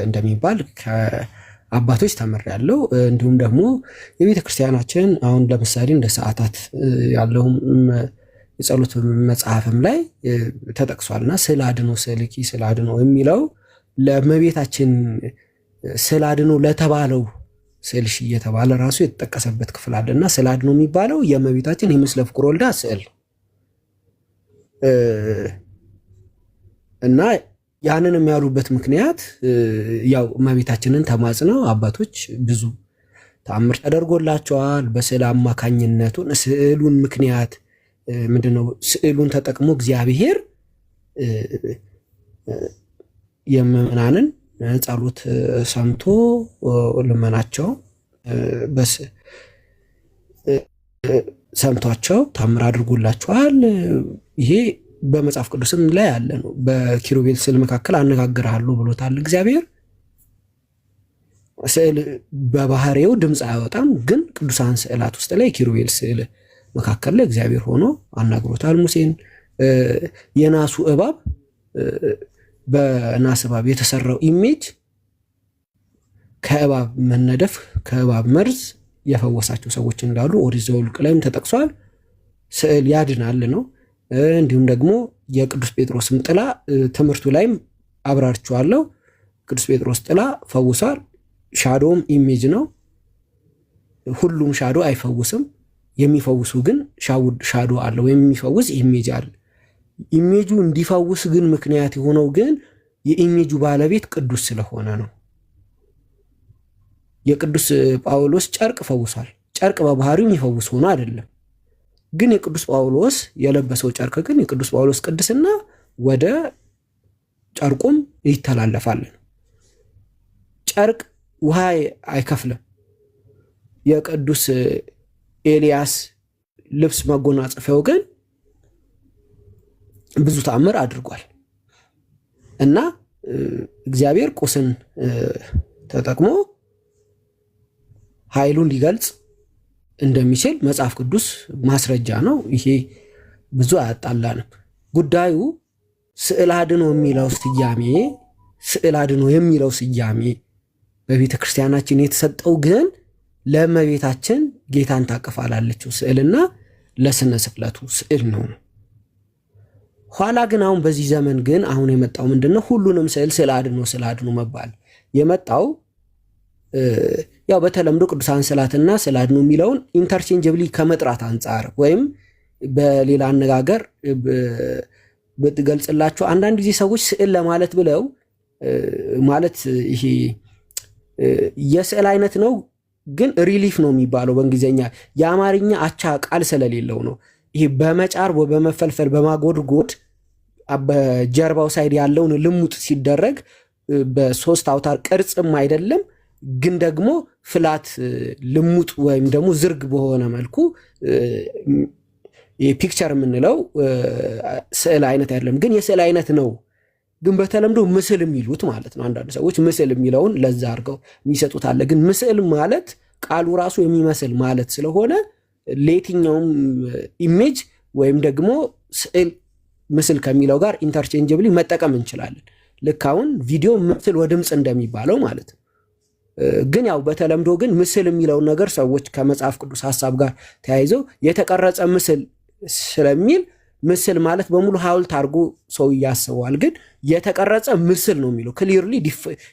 እንደሚባል ከአባቶች ተምሬያለሁ። እንዲሁም ደግሞ የቤተ ክርስቲያናችን አሁን ለምሳሌ እንደ ሰዓታት ያለውም የጸሎት መጽሐፍም ላይ ተጠቅሷልና ስዕለ አድኖ ስዕልኪ ስዕለ አድኖ የሚለው ለእመቤታችን ስዕለ አድኖ ለተባለው ስዕልሽ እየተባለ ራሱ የተጠቀሰበት ክፍል አለና ስዕለ አድኖ የሚባለው የእመቤታችን የምስለ ፍቁር ወልዳ ስዕል እና ያንን የሚያሉበት ምክንያት ያው እመቤታችንን ተማጽነው አባቶች ብዙ ተአምር ተደርጎላቸዋል። በስዕል አማካኝነቱን ስዕሉን ምክንያት ምንድነው ስዕሉን ተጠቅሞ እግዚአብሔር የምእመናንን ጸሎት ሰምቶ ልመናቸው ሰምቷቸው ታምር አድርጎላቸዋል። ይሄ በመጽሐፍ ቅዱስም ላይ ያለ ነው። በኪሩቤል ስዕል መካከል አነጋግርሃለሁ ብሎታል እግዚአብሔር። ስዕል በባህሪው ድምፅ አያወጣም፣ ግን ቅዱሳን ስዕላት ውስጥ ላይ ኪሩቤል ስዕል መካከል ላይ እግዚአብሔር ሆኖ አናግሮታል ሙሴን። የናሱ እባብ በናስ እባብ የተሰራው ኢሜጅ ከእባብ መነደፍ ከእባብ መርዝ የፈወሳቸው ሰዎች እንዳሉ ኦሪት ዘኍልቍ ላይም ተጠቅሷል። ስዕል ያድናል ነው። እንዲሁም ደግሞ የቅዱስ ጴጥሮስም ጥላ ትምህርቱ ላይም አብራርቸዋለሁ። ቅዱስ ጴጥሮስ ጥላ ፈውሷል። ሻዶም ኢሜጅ ነው። ሁሉም ሻዶ አይፈውስም። የሚፈውሱ ግን ሻዶ አለ ወይም የሚፈውስ ኢሜጅ አለ። ኢሜጁ እንዲፈውስ ግን ምክንያት የሆነው ግን የኢሜጁ ባለቤት ቅዱስ ስለሆነ ነው። የቅዱስ ጳውሎስ ጨርቅ ፈውሷል። ጨርቅ በባህሪው የሚፈውስ ሆኖ አይደለም። ግን የቅዱስ ጳውሎስ የለበሰው ጨርቅ ግን የቅዱስ ጳውሎስ ቅድስና ወደ ጨርቁም ይተላለፋል። ጨርቅ ውሃ አይከፍልም። የቅዱስ ኤልያስ ልብስ መጎናጸፊያው ግን ብዙ ተአምር አድርጓል እና እግዚአብሔር ቁስን ተጠቅሞ ኃይሉን ሊገልጽ እንደሚችል መጽሐፍ ቅዱስ ማስረጃ ነው። ይሄ ብዙ አያጣላንም። ጉዳዩ ስዕል አድኖ የሚለው ስያሜ በቤተ ክርስቲያናችን የተሰጠው ግን ለእመቤታችን ጌታን ታቅፋላለችው ስዕልና ለስነ ስቅለቱ ስዕል ነው። ኋላ ግን አሁን በዚህ ዘመን ግን አሁን የመጣው ምንድነው? ሁሉንም ስዕል አድኖ መባል የመጣው ያው በተለምዶ ቅዱሳን ስዕላትና ስዕል አድኖ የሚለውን ኢንተርቼንጀብሊ ከመጥራት አንጻር ወይም በሌላ አነጋገር ብትገልጽላቸው አንዳንድ ጊዜ ሰዎች ስዕል ለማለት ብለው ማለት ይሄ የስዕል አይነት ነው ግን ሪሊፍ ነው የሚባለው በእንግሊዝኛ የአማርኛ አቻ ቃል ስለሌለው ነው። ይሄ በመጫር በመፈልፈል በማጎድጎድ በጀርባው ሳይድ ያለውን ልሙጥ ሲደረግ በሶስት አውታር ቅርጽም አይደለም ግን ደግሞ ፍላት ልሙጥ ወይም ደግሞ ዝርግ በሆነ መልኩ ፒክቸር የምንለው ስዕል አይነት አይደለም ግን የስዕል አይነት ነው። ግን በተለምዶ ምስል የሚሉት ማለት ነው። አንዳንድ ሰዎች ምስል የሚለውን ለዛ አድርገው የሚሰጡት አለ። ግን ምስል ማለት ቃሉ ራሱ የሚመስል ማለት ስለሆነ ለየትኛውም ኢሜጅ ወይም ደግሞ ስዕል ምስል ከሚለው ጋር ኢንተርቼንጀብሊ መጠቀም እንችላለን። ልክ አሁን ቪዲዮ ምስል ወድምፅ እንደሚባለው ማለት ነው። ግን ያው በተለምዶ ግን ምስል የሚለውን ነገር ሰዎች ከመጽሐፍ ቅዱስ ሐሳብ ጋር ተያይዘው የተቀረጸ ምስል ስለሚል ምስል ማለት በሙሉ ሐውልት አድርጎ ሰው ያስበዋል። ግን የተቀረጸ ምስል ነው የሚለው ክሊርሊ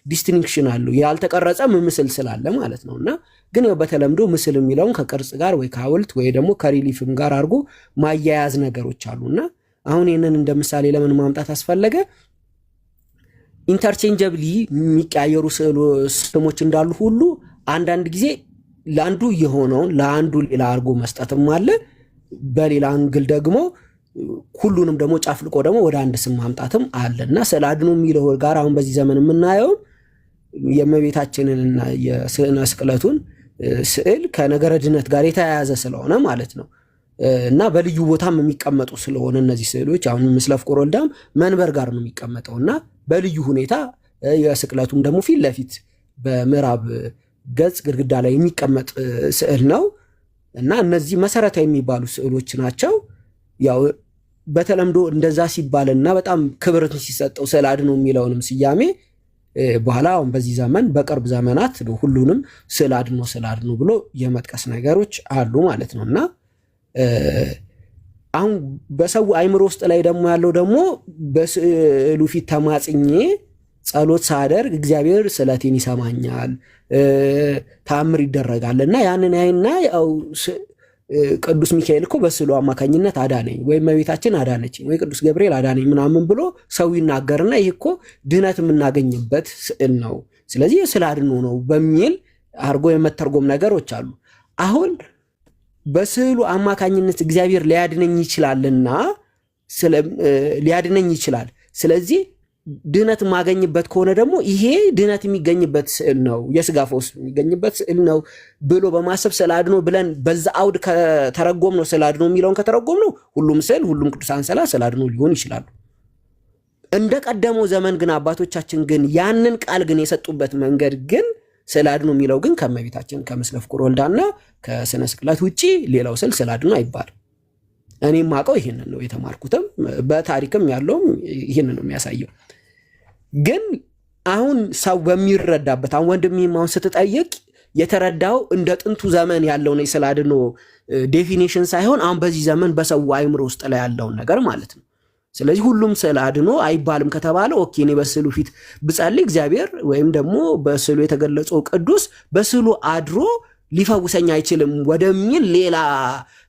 ዲስቲንክሽን አለው ያልተቀረጸ ምስል ስላለ ማለት ነውና ግን ያው በተለምዶ ምስል የሚለውን ከቅርጽ ጋር ወይ ከሐውልት ወይ ደግሞ ከሪሊፍም ጋር አድርጎ ማያያዝ ነገሮች አሉና አሁን ይሄንን እንደ ምሳሌ ለምን ማምጣት አስፈለገ? ኢንተርቼንጀብሊ የሚቀያየሩ ስሞች እንዳሉ ሁሉ አንዳንድ ጊዜ ለአንዱ የሆነውን ለአንዱ ሌላ አድርጎ መስጠትም አለ። በሌላ አንግል ደግሞ ሁሉንም ደግሞ ጫፍልቆ ደግሞ ወደ አንድ ስም ማምጣትም አለና ስዕል አድኖ የሚለው ጋር አሁን በዚህ ዘመን የምናየው የእመቤታችንንና የስነ ስቅለቱን ስዕል ከነገረ ድነት ጋር የተያያዘ ስለሆነ ማለት ነው እና በልዩ ቦታም የሚቀመጡ ስለሆነ እነዚህ ስዕሎች አሁን ምስለ ፍቁር ወልዳም መንበር ጋር ነው የሚቀመጠውና በልዩ ሁኔታ የስቅለቱም ደግሞ ፊት ለፊት በምዕራብ ገጽ ግድግዳ ላይ የሚቀመጥ ስዕል ነው እና እነዚህ መሰረታዊ የሚባሉ ስዕሎች ናቸው። ያው በተለምዶ እንደዛ ሲባልና በጣም ክብርን ሲሰጠው ስዕል አድኖ የሚለውንም ስያሜ በኋላ አሁን በዚህ ዘመን በቅርብ ዘመናት ሁሉንም ስዕል አድኖ ብሎ የመጥቀስ ነገሮች አሉ ማለት ነውና አሁን በሰው አይምሮ ውስጥ ላይ ደግሞ ያለው ደግሞ በስዕሉ ፊት ተማጽኜ ጸሎት ሳደርግ እግዚአብሔር ስለቴን ይሰማኛል ታምር ይደረጋልና ያንን አይና ያው ቅዱስ ሚካኤል እኮ በስዕሉ አማካኝነት አዳነኝ ወይ እመቤታችን አዳነችኝ ወይ ቅዱስ ገብርኤል አዳነኝ ምናምን ብሎ ሰው ይናገርና ይሄ እኮ ድህነት የምናገኝበት ስዕል ነው ስለዚህ ስዕል አድኖ ነው በሚል አርጎ የመተርጎም ነገሮች አሉ። አሁን በስዕሉ አማካኝነት እግዚአብሔር ሊያድነኝ ይችላልና ሊያድነኝ ይችላል ስለዚህ ድህነት ማገኝበት ከሆነ ደግሞ ይሄ ድህነት የሚገኝበት ስዕል ነው የስጋ ፈውስ የሚገኝበት ስዕል ነው ብሎ በማሰብ ስዕል አድኖ ብለን በዛ አውድ ከተረጎም ነው ስዕል አድኖ የሚለውን ከተረጎም ነው ሁሉም ስዕል ሁሉም ቅዱሳን ስዕል አድኖ ሊሆን ይችላሉ። እንደ ቀደመው ዘመን ግን አባቶቻችን ግን ያንን ቃል ግን የሰጡበት መንገድ ግን ስዕል አድኖ የሚለው ግን ከእመቤታችን ከምስለ ፍቁር ወልዳና ከስነ ስቅለት ውጪ ሌላው ስዕል አድኖ አይባልም። እኔም ማቀው ይሄንን ነው የተማርኩትም በታሪክም ያለውም ይሄንን ነው የሚያሳየው። ግን አሁን ሰው በሚረዳበት አሁን ወንድሜም አሁን ስትጠይቅ የተረዳው እንደ ጥንቱ ዘመን ያለው ነው ስዕል አድኖ ዴፊኒሽን ሳይሆን አሁን በዚህ ዘመን በሰው አይምሮ ውስጥ ላይ ያለው ነገር ማለት ነው። ስለዚህ ሁሉም ስዕል አድኖ አይባልም ከተባለ ኦኬ እኔ በስዕሉ ፊት ብጸልይ እግዚአብሔር ወይም ደግሞ በስዕሉ የተገለጸው ቅዱስ በስዕሉ አድሮ ሊፈውሰኝ አይችልም ወደሚል ሌላ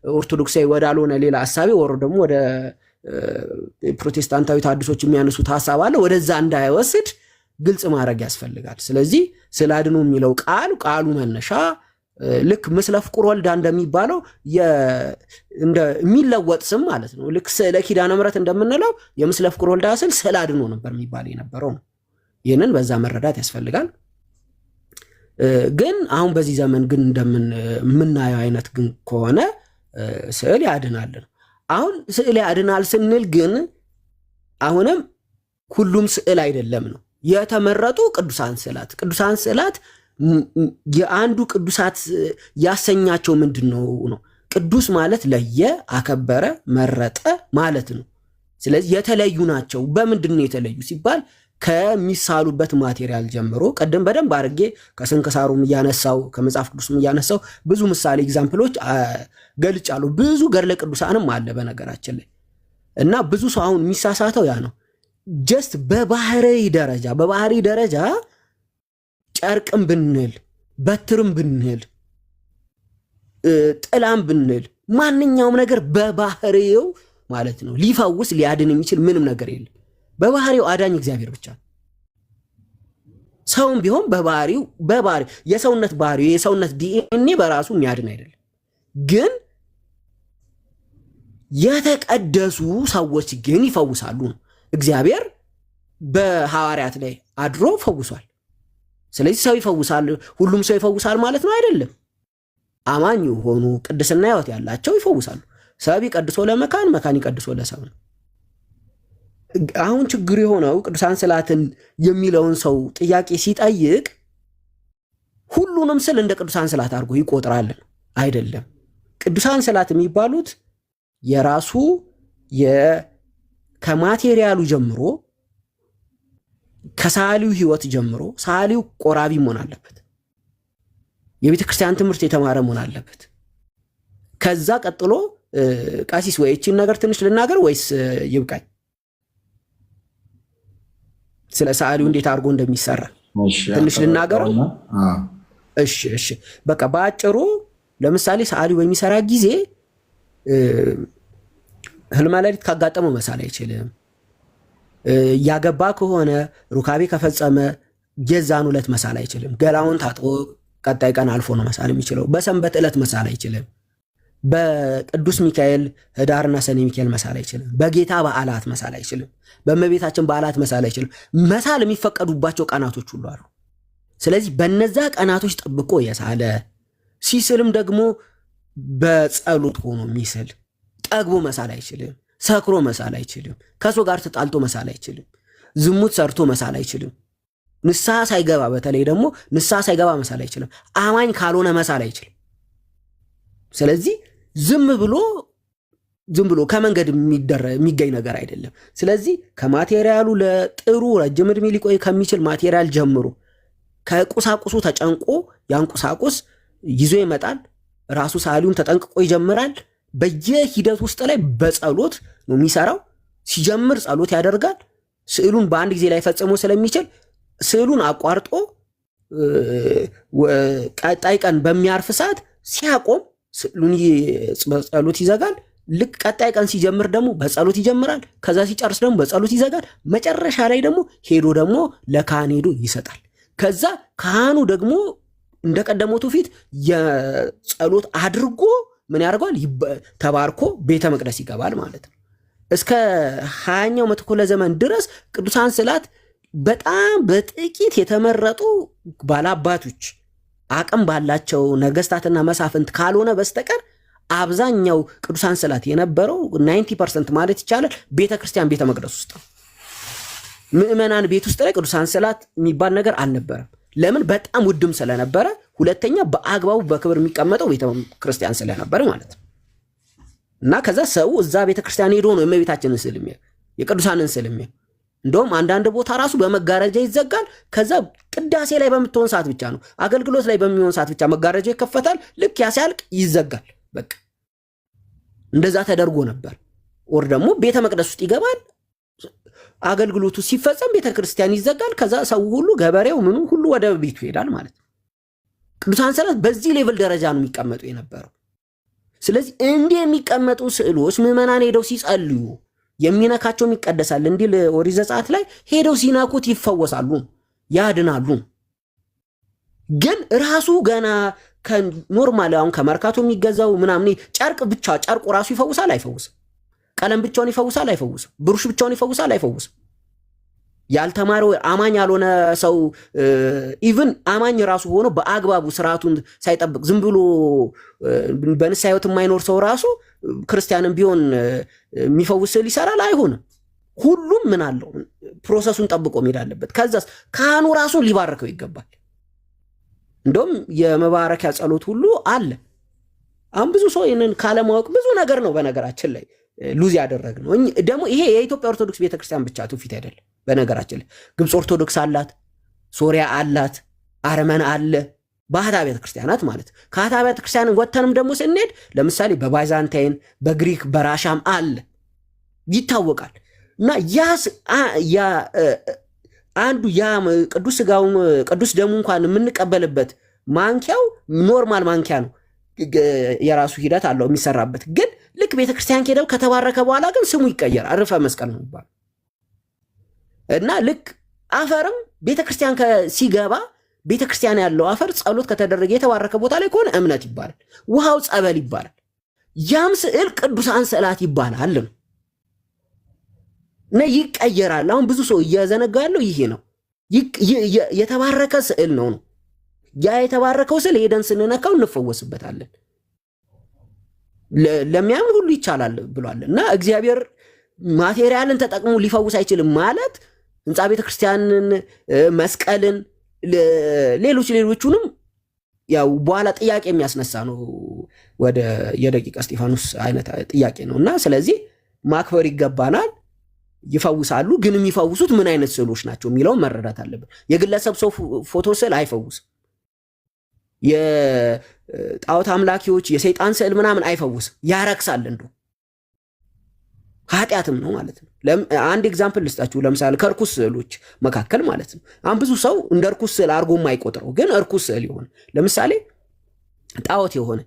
ኦርቶዶክሳዊ ወዳልሆነ ሌላ ሐሳቤ ወር ደግሞ ወደ ፕሮቴስታንታዊ ታድሶች የሚያነሱት ሐሳብ አለ ወደዛ እንዳይወስድ ግልጽ ማድረግ ያስፈልጋል። ስለዚህ ስለ አድኖ የሚለው ቃሉ መነሻ ልክ ምስለ ፍቁር ወልዳ እንደሚባለው የሚለወጥ ስም ማለት ነው። ልክ ስለ ኪዳነ ምሕረት እንደምንለው የምስለ ፍቁር ወልዳ ስል ስለ አድኖ ነበር የሚባል የነበረው ነው። ይህንን በዛ መረዳት ያስፈልጋል። ግን አሁን በዚህ ዘመን ግን እንደምናየው አይነት ግን ከሆነ ስዕል ያድናል ነው። አሁን ስዕል ያድናል ስንል ግን አሁንም ሁሉም ስዕል አይደለም ነው። የተመረጡ ቅዱሳን ስዕላት የአንዱ ቅዱሳት ያሰኛቸው ምንድነው ነው? ቅዱስ ማለት ለየ፣ አከበረ፣ መረጠ ማለት ነው። ስለዚህ የተለዩ ናቸው። በምንድነው የተለዩ ሲባል ከሚሳሉበት ማቴሪያል ጀምሮ ቀደም በደንብ አድርጌ ከስንክሳሩም እያነሳው ከመጽሐፍ ቅዱስም እያነሳው ብዙ ምሳሌ ኤግዛምፕሎች ገልጫለሁ። ብዙ ገድለ ቅዱሳንም አለ በነገራችን ላይ እና ብዙ ሰው አሁን የሚሳሳተው ያ ነው። ጀስት በባህሪ ደረጃ ጨርቅም ብንል በትርም ብንል ጥላም ብንል ማንኛውም ነገር በባህሪው ማለት ነው ሊፈውስ ሊያድን የሚችል ምንም ነገር የለም። በባህሪው አዳኝ እግዚአብሔር ብቻ። ሰውም ቢሆን በባህሪው የሰውነት ዲኤንኤ በራሱ የሚያድን አይደለም። ግን የተቀደሱ ሰዎች ግን ይፈውሳሉ ነው። እግዚአብሔር በሐዋርያት ላይ አድሮ ፈውሷል። ስለዚህ ሰው ይፈውሳል፣ ሁሉም ሰው ይፈውሳል ማለት ነው አይደለም። አማኝ የሆኑ ቅድስና ሕይወት ያላቸው ይፈውሳሉ። ሰብ ይቀድሶ ለመካን፣ መካን ይቀድሶ ለሰብ ነው። አሁን ችግር የሆነው ቅዱሳን ስዕላትን የሚለውን ሰው ጥያቄ ሲጠይቅ ሁሉንም ስዕል እንደ ቅዱሳን ስዕላት አድርጎ ይቆጥራል አይደለም። ቅዱሳን ስዕላት የሚባሉት የራሱ ከማቴሪያሉ ጀምሮ ከሳሊው ሕይወት ጀምሮ ሳሊው ቆራቢ መሆን አለበት። የቤተ ክርስቲያን ትምህርት የተማረ መሆን አለበት። ከዛ ቀጥሎ ቀሲስ ወይ እቺን ነገር ትንሽ ልናገር ወይስ ይብቃኝ? ስለ ሳሊው እንዴት አድርጎ እንደሚሰራ ትንሽ ልናገረው። እሺ በቃ በአጭሩ ለምሳሌ ሳሊው በሚሰራ ጊዜ ህልመ ሌሊት ካጋጠመው መሳል አይችልም። ያገባ ከሆነ ሩካቤ ከፈጸመ የዛን ዕለት መሳል አይችልም። ገላውን ታጥቦ ቀጣይ ቀን አልፎ ነው መሳል የሚችለው። በሰንበት ዕለት መሳል አይችልም። በቅዱስ ሚካኤል ህዳርና ሰኔ ሚካኤል መሳል አይችልም። በጌታ በዓላት መሳል አይችልም። በእመቤታችን በዓላት መሳል አይችልም። መሳል የሚፈቀዱባቸው ቀናቶች ሁሉ አሉ። ስለዚህ በነዛ ቀናቶች ጠብቆ የሳለ ሲስልም ደግሞ በጸሎት ሆኖ የሚስል ጠግቦ መሳል አይችልም። ሰክሮ መሳል አይችልም። ከሰው ጋር ተጣልቶ መሳል አይችልም። ዝሙት ሰርቶ መሳል አይችልም። ንስሐ ሳይገባ በተለይ ደግሞ ንስሐ ሳይገባ መሳል አይችልም። አማኝ ካልሆነ መሳል አይችልም። ስለዚህ ዝም ብሎ ከመንገድ የሚገኝ ነገር አይደለም። ስለዚህ ከማቴሪያሉ ለጥሩ ረጅም ዕድሜ ሊቆይ ከሚችል ማቴሪያል ጀምሮ ከቁሳቁሱ ተጨንቆ ያን ቁሳቁስ ይዞ ይመጣል። ራሱ ሳሊውን ተጠንቅቆ ይጀምራል። በየሂደት ውስጥ ላይ በጸሎት ነው የሚሰራው። ሲጀምር ጸሎት ያደርጋል። ስዕሉን በአንድ ጊዜ ላይ ፈጽሞ ስለሚችል ስዕሉን አቋርጦ ቀጣይ ቀን በሚያርፍ ሰዓት ሲያቆም ስዕሉን በጸሎት ይዘጋል። ልክ ቀጣይ ቀን ሲጀምር ደግሞ በጸሎት ይጀምራል። ከዛ ሲጨርስ ደግሞ በጸሎት ይዘጋል። መጨረሻ ላይ ደግሞ ሄዶ ደግሞ ለካህን ሄዶ ይሰጣል። ከዛ ካህኑ ደግሞ እንደቀደመቱ ፊት የጸሎት አድርጎ ምን ያደርገዋል? ተባርኮ ቤተ መቅደስ ይገባል ማለት ነው። እስከ 20ኛው መቶ ክፍለ ዘመን ድረስ ቅዱሳን ስዕላት በጣም በጥቂት የተመረጡ ባላባቶች አቅም ባላቸው ነገስታትና መሳፍንት ካልሆነ በስተቀር አብዛኛው ቅዱሳን ስዕላት የነበረው 90% ማለት ይቻላል ቤተክርስቲያን ቤተ መቅደስ ውስጥ ነው። ምዕመናን ቤት ውስጥ ላይ ቅዱሳን ስዕላት የሚባል ነገር አልነበረም። ለምን? በጣም ውድም ስለነበረ፣ ሁለተኛ በአግባቡ በክብር የሚቀመጠው ቤተ ክርስቲያን ስለነበረ ማለት ነው። እና ከዛ ሰው እዛ ቤተ ክርስቲያን ሄዶ ነው የእመቤታችንን ስዕል የሚያየው፣ የቅዱሳንን ስዕል የሚያየው። እንደውም አንዳንድ ቦታ ራሱ በመጋረጃ ይዘጋል። ከዛ ቅዳሴ ላይ በምትሆን ሰዓት ብቻ ነው፣ አገልግሎት ላይ በሚሆን ሰዓት ብቻ መጋረጃ ይከፈታል። ልክ ያ ሲያልቅ ይዘጋል። በቃ እንደዛ ተደርጎ ነበር። ወር ደግሞ ቤተ መቅደስ ውስጥ ይገባል። አገልግሎቱ ሲፈጸም ቤተ ክርስቲያን ይዘጋል። ከዛ ሰው ሁሉ ገበሬው ምኑ ሁሉ ወደ ቤቱ ይሄዳል ማለት ነው። ቅዱሳን ስዕላት በዚህ ሌቭል ደረጃ ነው የሚቀመጡ የነበረው። ስለዚህ እንዲህ የሚቀመጡ ስዕሎች ምዕመናን ሄደው ሲጸልዩ የሚነካቸውም ይቀደሳል እንዲል ኦሪት ዘጸአት ላይ ሄደው ሲነኩት ይፈወሳሉ፣ ያድናሉ። ግን ራሱ ገና ከኖርማል አሁን ከመርካቶ የሚገዛው ምናምን ጨርቅ ብቻ ጨርቁ ራሱ ይፈውሳል አይፈውስም? ቀለም ብቻውን ይፈውሳል አይፈውስም? ብሩሽ ብቻውን ይፈውሳል አይፈውስም? ያልተማረው አማኝ ያልሆነ ሰው ኢቭን አማኝ ራሱ ሆኖ በአግባቡ ስርዓቱን ሳይጠብቅ ዝም ብሎ በንስሐ ሕይወት የማይኖር ሰው ራሱ ክርስቲያንም ቢሆን የሚፈውስ ስዕል ይሰራል? አይሆንም። ሁሉም ምን አለው ፕሮሰሱን ጠብቆ መሄድ አለበት። ከዛስ ካህኑ ራሱን ሊባርከው ይገባል። እንደውም የመባረኪያ ጸሎት ሁሉ አለ። አሁን ብዙ ሰው ይህንን ካለማወቅ ብዙ ነገር ነው በነገራችን ላይ ሉዝ ያደረግነው። ደግሞ ይሄ የኢትዮጵያ ኦርቶዶክስ ቤተክርስቲያን ብቻ ትውፊት አይደለም። በነገራችን ላይ ግብፅ ኦርቶዶክስ አላት፣ ሶሪያ አላት፣ አርመን አለ፣ ባህታ ቤተክርስቲያናት ማለት። ከአታ ቤተክርስቲያን ወተንም ደግሞ ስንሄድ ለምሳሌ በባይዛንታይን፣ በግሪክ፣ በራሻም አለ ይታወቃል። እና አንዱ ያ ቅዱስ ሥጋው ቅዱስ ደሙ እንኳን የምንቀበልበት ማንኪያው ኖርማል ማንኪያ ነው። የራሱ ሂደት አለው የሚሰራበት። ግን ልክ ቤተክርስቲያን ከሄደው ከተባረከ በኋላ ግን ስሙ ይቀየራል። ርፈ መስቀል ነው የሚባለው። እና ልክ አፈርም ቤተክርስቲያን ሲገባ ቤተክርስቲያን ያለው አፈር ጸሎት ከተደረገ የተባረከ ቦታ ላይ ከሆነ እምነት ይባላል። ውሃው ጸበል ይባላል። ያም ስዕል ቅዱሳን ስዕላት ይባላል ነው እና ይቀየራል። አሁን ብዙ ሰው እያዘነጋ ያለው ይሄ ነው። የተባረከ ስዕል ነው። ያ የተባረከው ስዕል ሄደን ስንነካው እንፈወስበታለን። ለሚያምን ሁሉ ይቻላል ብሏል። እና እግዚአብሔር ማቴሪያልን ተጠቅሞ ሊፈውስ አይችልም ማለት ህንፃ ቤተክርስቲያንን፣ መስቀልን፣ ሌሎቹንም ያው በኋላ ጥያቄ የሚያስነሳ ነው። ወደ የደቂቀ እስጢፋኖስ አይነት ጥያቄ ነው። እና ስለዚህ ማክበር ይገባናል። ይፈውሳሉ። ግን የሚፈውሱት ምን አይነት ስዕሎች ናቸው የሚለውን መረዳት አለብን። የግለሰብ ሰው ፎቶ ስዕል አይፈውስም። የጣዖት አምላኪዎች የሰይጣን ስዕል ምናምን አይፈውስም፣ ያረክሳል። እንዶ ኃጢአትም ነው ማለት ነው። አንድ ኤግዛምፕል ልስጣችሁ። ለምሳሌ ከርኩስ ስዕሎች መካከል ማለት ነው። አሁን ብዙ ሰው እንደ እርኩስ ስዕል አድርጎ የማይቆጥረው ግን እርኩስ ስዕል የሆነ ለምሳሌ ጣዖት የሆነ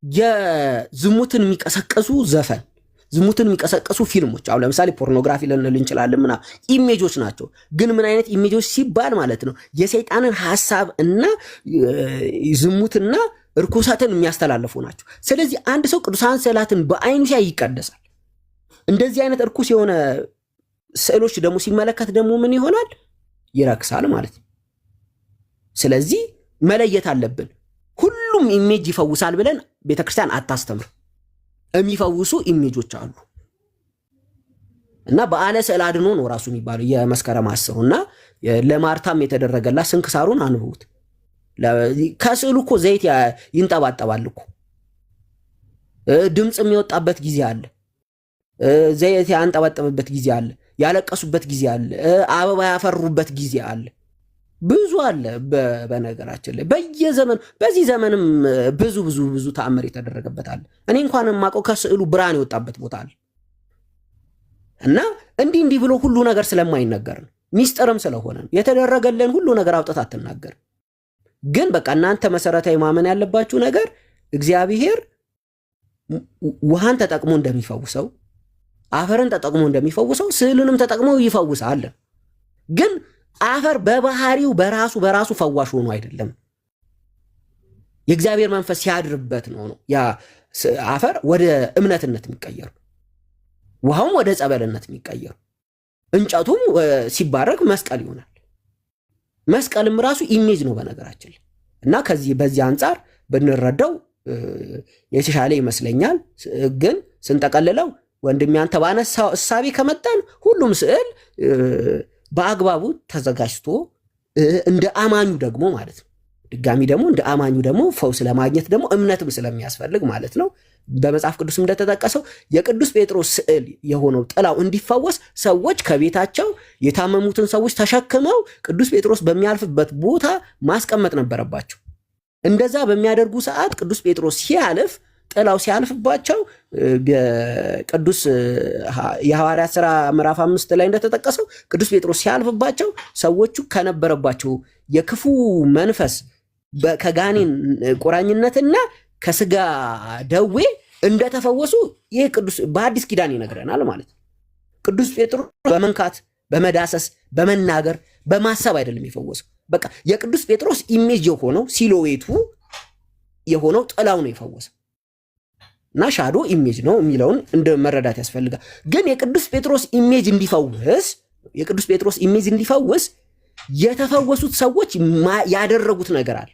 የዝሙትን የሚቀሰቀሱ ዘፈን፣ ዝሙትን የሚቀሰቀሱ ፊልሞች፣ አሁን ለምሳሌ ፖርኖግራፊ ልንል እንችላለን። ምና ኢሜጆች ናቸው። ግን ምን አይነት ኢሜጆች ሲባል ማለት ነው የሰይጣንን ሐሳብ እና ዝሙትና እርኩሳትን የሚያስተላልፉ ናቸው። ስለዚህ አንድ ሰው ቅዱሳን ስዕላትን በአይኑ ሲያይ ይቀደሳል። እንደዚህ አይነት እርኩስ የሆነ ስዕሎች ደግሞ ሲመለከት ደግሞ ምን ይሆናል? ይረክሳል ማለት ነው። ስለዚህ መለየት አለብን። ሁሉም ኢሜጅ ይፈውሳል ብለን ቤተክርስቲያን አታስተምር። የሚፈውሱ ኢሜጆች አሉ። እና በዓለ ስዕል አድኖ ነው ራሱ የሚባለው የመስከረም 10 እና ለማርታም የተደረገላት ስንክሳሩን አንብቡት። ከስዕሉ እኮ ዘይት ይንጠባጠባል እኮ። ድምፅ የሚወጣበት ጊዜ አለ። ዘይት ያንጠባጠበበት ጊዜ አለ። ያለቀሱበት ጊዜ አለ። አበባ ያፈሩበት ጊዜ አለ። ብዙ አለ። በነገራችን ላይ በየዘመኑ በዚህ ዘመንም ብዙ ተአምር የተደረገበት አለ። እኔ እንኳን የማውቀው ከስዕሉ ብርሃን የወጣበት ቦታ አለ። እና እንዲህ ብሎ ሁሉ ነገር ስለማይነገር ነው፣ ሚስጥርም ስለሆነ የተደረገልን ሁሉ ነገር አውጥታ አትናገር። ግን በቃ እናንተ መሰረታዊ ማመን ያለባችሁ ነገር እግዚአብሔር ውሃን ተጠቅሞ እንደሚፈውሰው፣ አፈርን ተጠቅሞ እንደሚፈውሰው ስዕልንም ተጠቅሞ ይፈውሳል። ግን አፈር በባህሪው በራሱ ፈዋሽ ሆኖ አይደለም። የእግዚአብሔር መንፈስ ሲያድርበት ነው ያ አፈር ወደ እምነትነት የሚቀየሩ፣ ውሃውም ወደ ጸበልነት የሚቀየሩ፣ እንጨቱም ሲባረክ መስቀል ይሆናል። መስቀልም ራሱ ኢሜጅ ነው በነገራችን ላይ። እና በዚህ አንጻር ብንረዳው የተሻለ ይመስለኛል። ግን ስንጠቀልለው ወንድሜ አንተ ባነሳው እሳቤ ከመጣን ሁሉም ስዕል በአግባቡ ተዘጋጅቶ እንደ አማኙ ደግሞ ማለት ነው። ድጋሚ ደግሞ እንደ አማኙ ደግሞ ፈውስ ለማግኘት ደግሞ እምነትም ስለሚያስፈልግ ማለት ነው። በመጽሐፍ ቅዱስ እንደተጠቀሰው የቅዱስ ጴጥሮስ ስዕል የሆነው ጥላው እንዲፈወስ ሰዎች ከቤታቸው የታመሙትን ሰዎች ተሸክመው ቅዱስ ጴጥሮስ በሚያልፍበት ቦታ ማስቀመጥ ነበረባቸው። እንደዛ በሚያደርጉ ሰዓት ቅዱስ ጴጥሮስ ሲያልፍ ጥላው ሲያልፍባቸው ቅዱስ የሐዋርያት ሥራ ምዕራፍ 5 ላይ እንደተጠቀሰው ቅዱስ ጴጥሮስ ሲያልፍባቸው ሰዎቹ ከነበረባቸው የክፉ መንፈስ ከጋኔን ቁራኝነትና ከስጋ ደዌ እንደተፈወሱ ይሄ ቅዱስ በአዲስ ኪዳን ይነግረናል ማለት ነው። ቅዱስ ጴጥሮስ በመንካት በመዳሰስ በመናገር በማሰብ አይደለም የፈወሰው። በቃ የቅዱስ ጴጥሮስ ኢሜጅ የሆነው ሲሎዌቱ የሆነው ጥላው ነው የፈወሰው እና ሻዶ ኢሜጅ ነው የሚለውን እንደ መረዳት ያስፈልጋል። ግን የቅዱስ ጴጥሮስ ኢሜጅ እንዲፈውስ የተፈወሱት ሰዎች ያደረጉት ነገር አለ።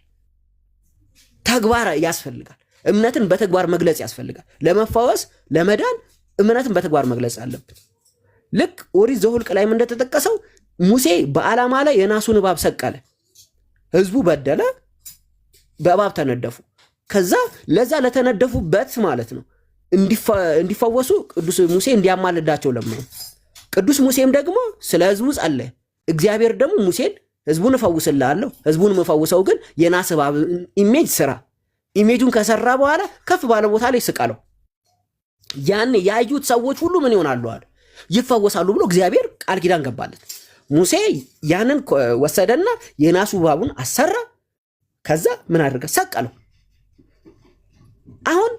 ተግባር ያስፈልጋል። እምነትን በተግባር መግለጽ ያስፈልጋል። ለመፈወስ ለመዳን እምነትን በተግባር መግለጽ አለብን። ልክ ኦሪት ዘኍልቍ ላይም እንደተጠቀሰው ሙሴ በዓላማ ላይ የናሱን እባብ ሰቀለ። ህዝቡ በደለ፣ በእባብ ተነደፉ። ከዛ ለዛ ለተነደፉበት ማለት ነው እንዲፈወሱ ቅዱስ ሙሴ እንዲያማልዳቸው ለመኑ። ቅዱስ ሙሴም ደግሞ ስለ ህዝቡ ጸለየ። እግዚአብሔር ደግሞ ሙሴን ህዝቡን እፈውስልሃለሁ፣ ህዝቡን የምፈውሰው ግን የናስ እባብ ኢሜጅ ስራ፣ ኢሜጁን ከሰራ በኋላ ከፍ ባለ ቦታ ላይ ስቀለው። ያን ያዩት ሰዎች ሁሉ ምን ይሆናሉ አለ ይፈወሳሉ ብሎ እግዚአብሔር ቃል ኪዳን ገባለት። ሙሴ ያንን ወሰደና የናሱ እባቡን አሰራ። ከዛ ምን አደረገ? ሰቀለው። አሁን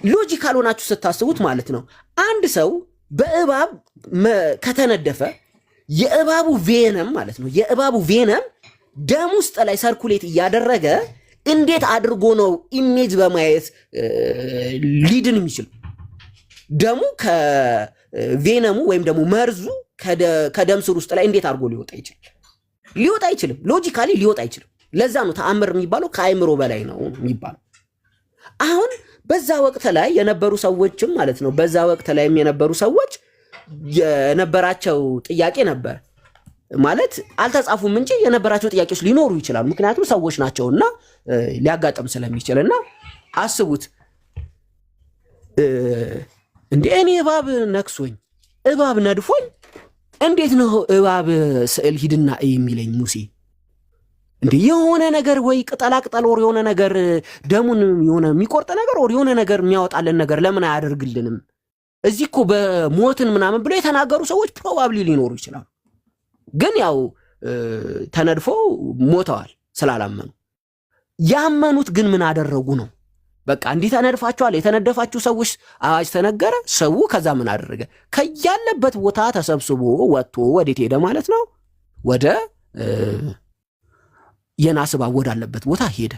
ሎጂካል ሆናችሁ ስታስቡት ማለት ነው አንድ ሰው በእባብ ከተነደፈ የእባቡ ቬነም ማለት ነው የእባቡ ቬነም ደም ውስጥ ላይ ሰርኩሌት እያደረገ እንዴት አድርጎ ነው ኢሜጅ በማየት ሊድን የሚችል? ደሙ ከቬነሙ ወይም ደግሞ መርዙ ከደም ስር ውስጥ ላይ እንዴት አድርጎ ሊወጣ ይችላል? ሊወጣ አይችልም። ሎጂካሊ ሊወጣ አይችልም። ለዛ ነው ተአምር የሚባለው ከአይምሮ በላይ ነው የሚባለው። አሁን በዛ ወቅት ላይ የነበሩ ሰዎችም ማለት ነው በዛ ወቅት ላይም የነበሩ ሰዎች የነበራቸው ጥያቄ ነበር ማለት አልተጻፉም እንጂ የነበራቸው ጥያቄዎች ሊኖሩ ይችላሉ። ምክንያቱም ሰዎች ናቸውና ሊያጋጥም ስለሚችልና አስቡት እንዴ እኔ እባብ ነክሶኝ እባብ ነድፎኝ እንዴት ነው እባብ ስዕል ሂድና የሚለኝ ሙሴ? እንዴ የሆነ ነገር ወይ ቅጠላቅጠል ወር የሆነ ነገር ደሙን የሆነ የሚቆርጥ ነገር ወር የሆነ ነገር የሚያወጣልን ነገር ለምን አያደርግልንም? እዚህ እኮ በሞትን ምናምን ብለው የተናገሩ ሰዎች ፕሮባብሊ ሊኖሩ ይችላሉ። ግን ያው ተነድፎ ሞተዋል ስላላመኑ። ያመኑት ግን ምን አደረጉ ነው? በቃ እንዲህ ተነድፋችኋል፣ የተነደፋችሁ ሰዎች አዋጅ ተነገረ። ሰው ከዛ ምን አደረገ? ከያለበት ቦታ ተሰብስቦ ወጥቶ ወዴት ሄደ ማለት ነው? ወደ የናስ እባብ ወዳለበት ቦታ ሄደ።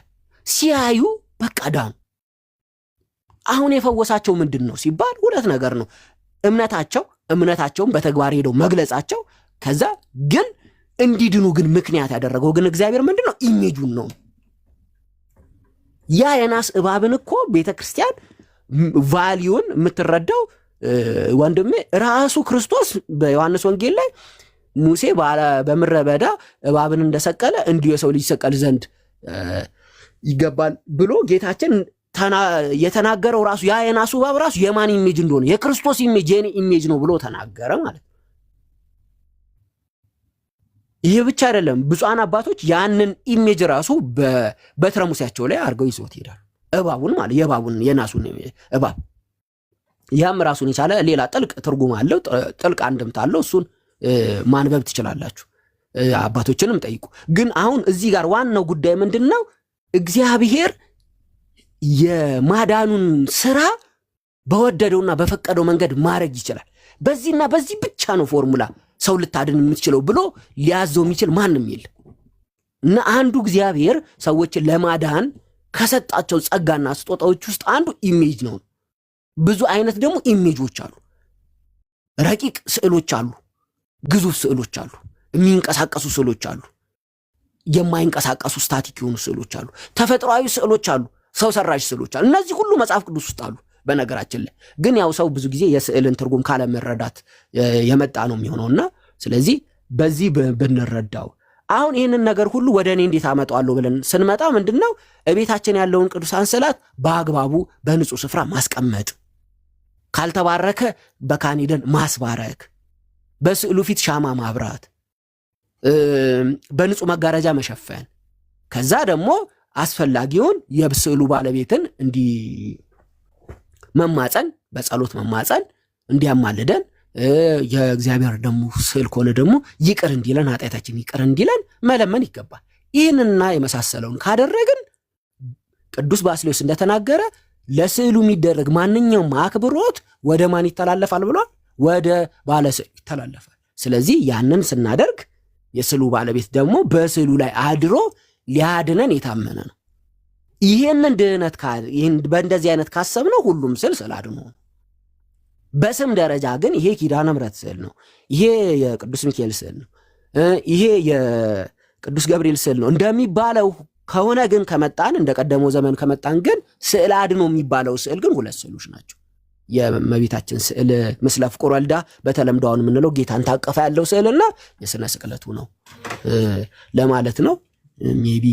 ሲያዩ በቃ ዳኑ። አሁን የፈወሳቸው ምንድን ነው ሲባል ሁለት ነገር ነው። እምነታቸውን በተግባር ሄደው መግለጻቸው፣ ከዛ ግን እንዲድኑ ግን ምክንያት ያደረገው ግን እግዚአብሔር ምንድን ነው? ኢሜጁን ነው። ያ የናስ እባብን እኮ ቤተክርስቲያን ቫሊዩን የምትረዳው ወንድሜ ራሱ ክርስቶስ በዮሐንስ ወንጌል ላይ ሙሴ በምድረ በዳ እባብን እንደሰቀለ እንዲሁ የሰው ልጅ ይሰቀል ዘንድ ይገባል ብሎ ጌታችን የተናገረው ራሱ ያ የናሱ እባብ ራሱ የማን ኢሜጅ እንደሆነ የክርስቶስ ኢሜጅ የኔ ኢሜጅ ነው ብሎ ተናገረ ማለት ነው። ይሄ ብቻ አይደለም። ብፁዓን አባቶች ያንን ኢሜጅ ራሱ በበትረ ሙሴያቸው ላይ አድርገው ይዘውት ይሄዳሉ። እባቡን ማለት የእባቡን የናሱን እባብ ያም ራሱን የቻለ ሌላ ጥልቅ ትርጉም አለው፣ ጥልቅ አንድምታ አለው። እሱን ማንበብ ትችላላችሁ፣ አባቶችንም ጠይቁ። ግን አሁን እዚህ ጋር ዋናው ጉዳይ ምንድን ነው? እግዚአብሔር የማዳኑን ስራ በወደደውና በፈቀደው መንገድ ማድረግ ይችላል። በዚህና በዚህ ብቻ ነው ፎርሙላ ሰው ልታድን የምትችለው ብሎ ሊያዘው የሚችል ማንም የለም። እና አንዱ እግዚአብሔር ሰዎችን ለማዳን ከሰጣቸው ጸጋና ስጦታዎች ውስጥ አንዱ ኢሜጅ ነው። ብዙ አይነት ደግሞ ኢሜጆች አሉ። ረቂቅ ስዕሎች አሉ፣ ግዙፍ ስዕሎች አሉ፣ የሚንቀሳቀሱ ስዕሎች አሉ፣ የማይንቀሳቀሱ ስታቲክ የሆኑ ስዕሎች አሉ፣ ተፈጥሯዊ ስዕሎች አሉ፣ ሰው ሰራሽ ስዕሎች አሉ። እነዚህ ሁሉ መጽሐፍ ቅዱስ ውስጥ አሉ። በነገራችን ላይ ግን ያው ሰው ብዙ ጊዜ የስዕልን ትርጉም ካለመረዳት የመጣ ነው የሚሆነውና ስለዚህ በዚህ ብንረዳው አሁን ይህንን ነገር ሁሉ ወደ እኔ እንዴት አመጣዋለሁ ብለን ስንመጣ ምንድነው እቤታችን ያለውን ቅዱሳን ስዕላት በአግባቡ በንጹህ ስፍራ ማስቀመጥ፣ ካልተባረከ በካኒደን ማስባረክ፣ በስዕሉ ፊት ሻማ ማብራት፣ በንጹህ መጋረጃ መሸፈን፣ ከዛ ደግሞ አስፈላጊውን የስዕሉ ባለቤትን መማፀን፣ በጸሎት መማፀን እንዲያማልደን፣ የእግዚአብሔር ደግሞ ስዕል ከሆነ ደግሞ ይቅር እንዲለን ኃጢአታችን ይቅር እንዲለን መለመን ይገባል። ይህንና የመሳሰለውን ካደረግን ቅዱስ ባስልዮስ እንደተናገረ ለስዕሉ የሚደረግ ማንኛውም አክብሮት ወደ ማን ይተላለፋል ብሏል? ወደ ባለ ስዕሉ ይተላለፋል። ስለዚህ ያንን ስናደርግ የስዕሉ ባለቤት ደግሞ በስዕሉ ላይ አድሮ ሊያድነን የታመነ ነው። ይህንን ድህነት በእንደዚህ አይነት ካሰብነው ሁሉም ስዕል አድኖ ነው። በስም ደረጃ ግን ይሄ ኪዳነ ምሕረት ስዕል ነው፣ ይሄ የቅዱስ ሚካኤል ስዕል ነው፣ ይሄ የቅዱስ ገብርኤል ስዕል ነው እንደሚባለው ከሆነ ግን ከመጣን እንደቀደመው ዘመን ከመጣን ግን ስዕል አድኖ የሚባለው ስዕል ግን ሁለት ስዕሎች ናቸው። የእመቤታችን ስዕል ምስለ ፍቁር ወልዳ በተለምዶ አሁን የምንለው ጌታን ታቀፈ ያለው ስዕልና የስነ ስቅለቱ ነው ለማለት ነው። ሜቢ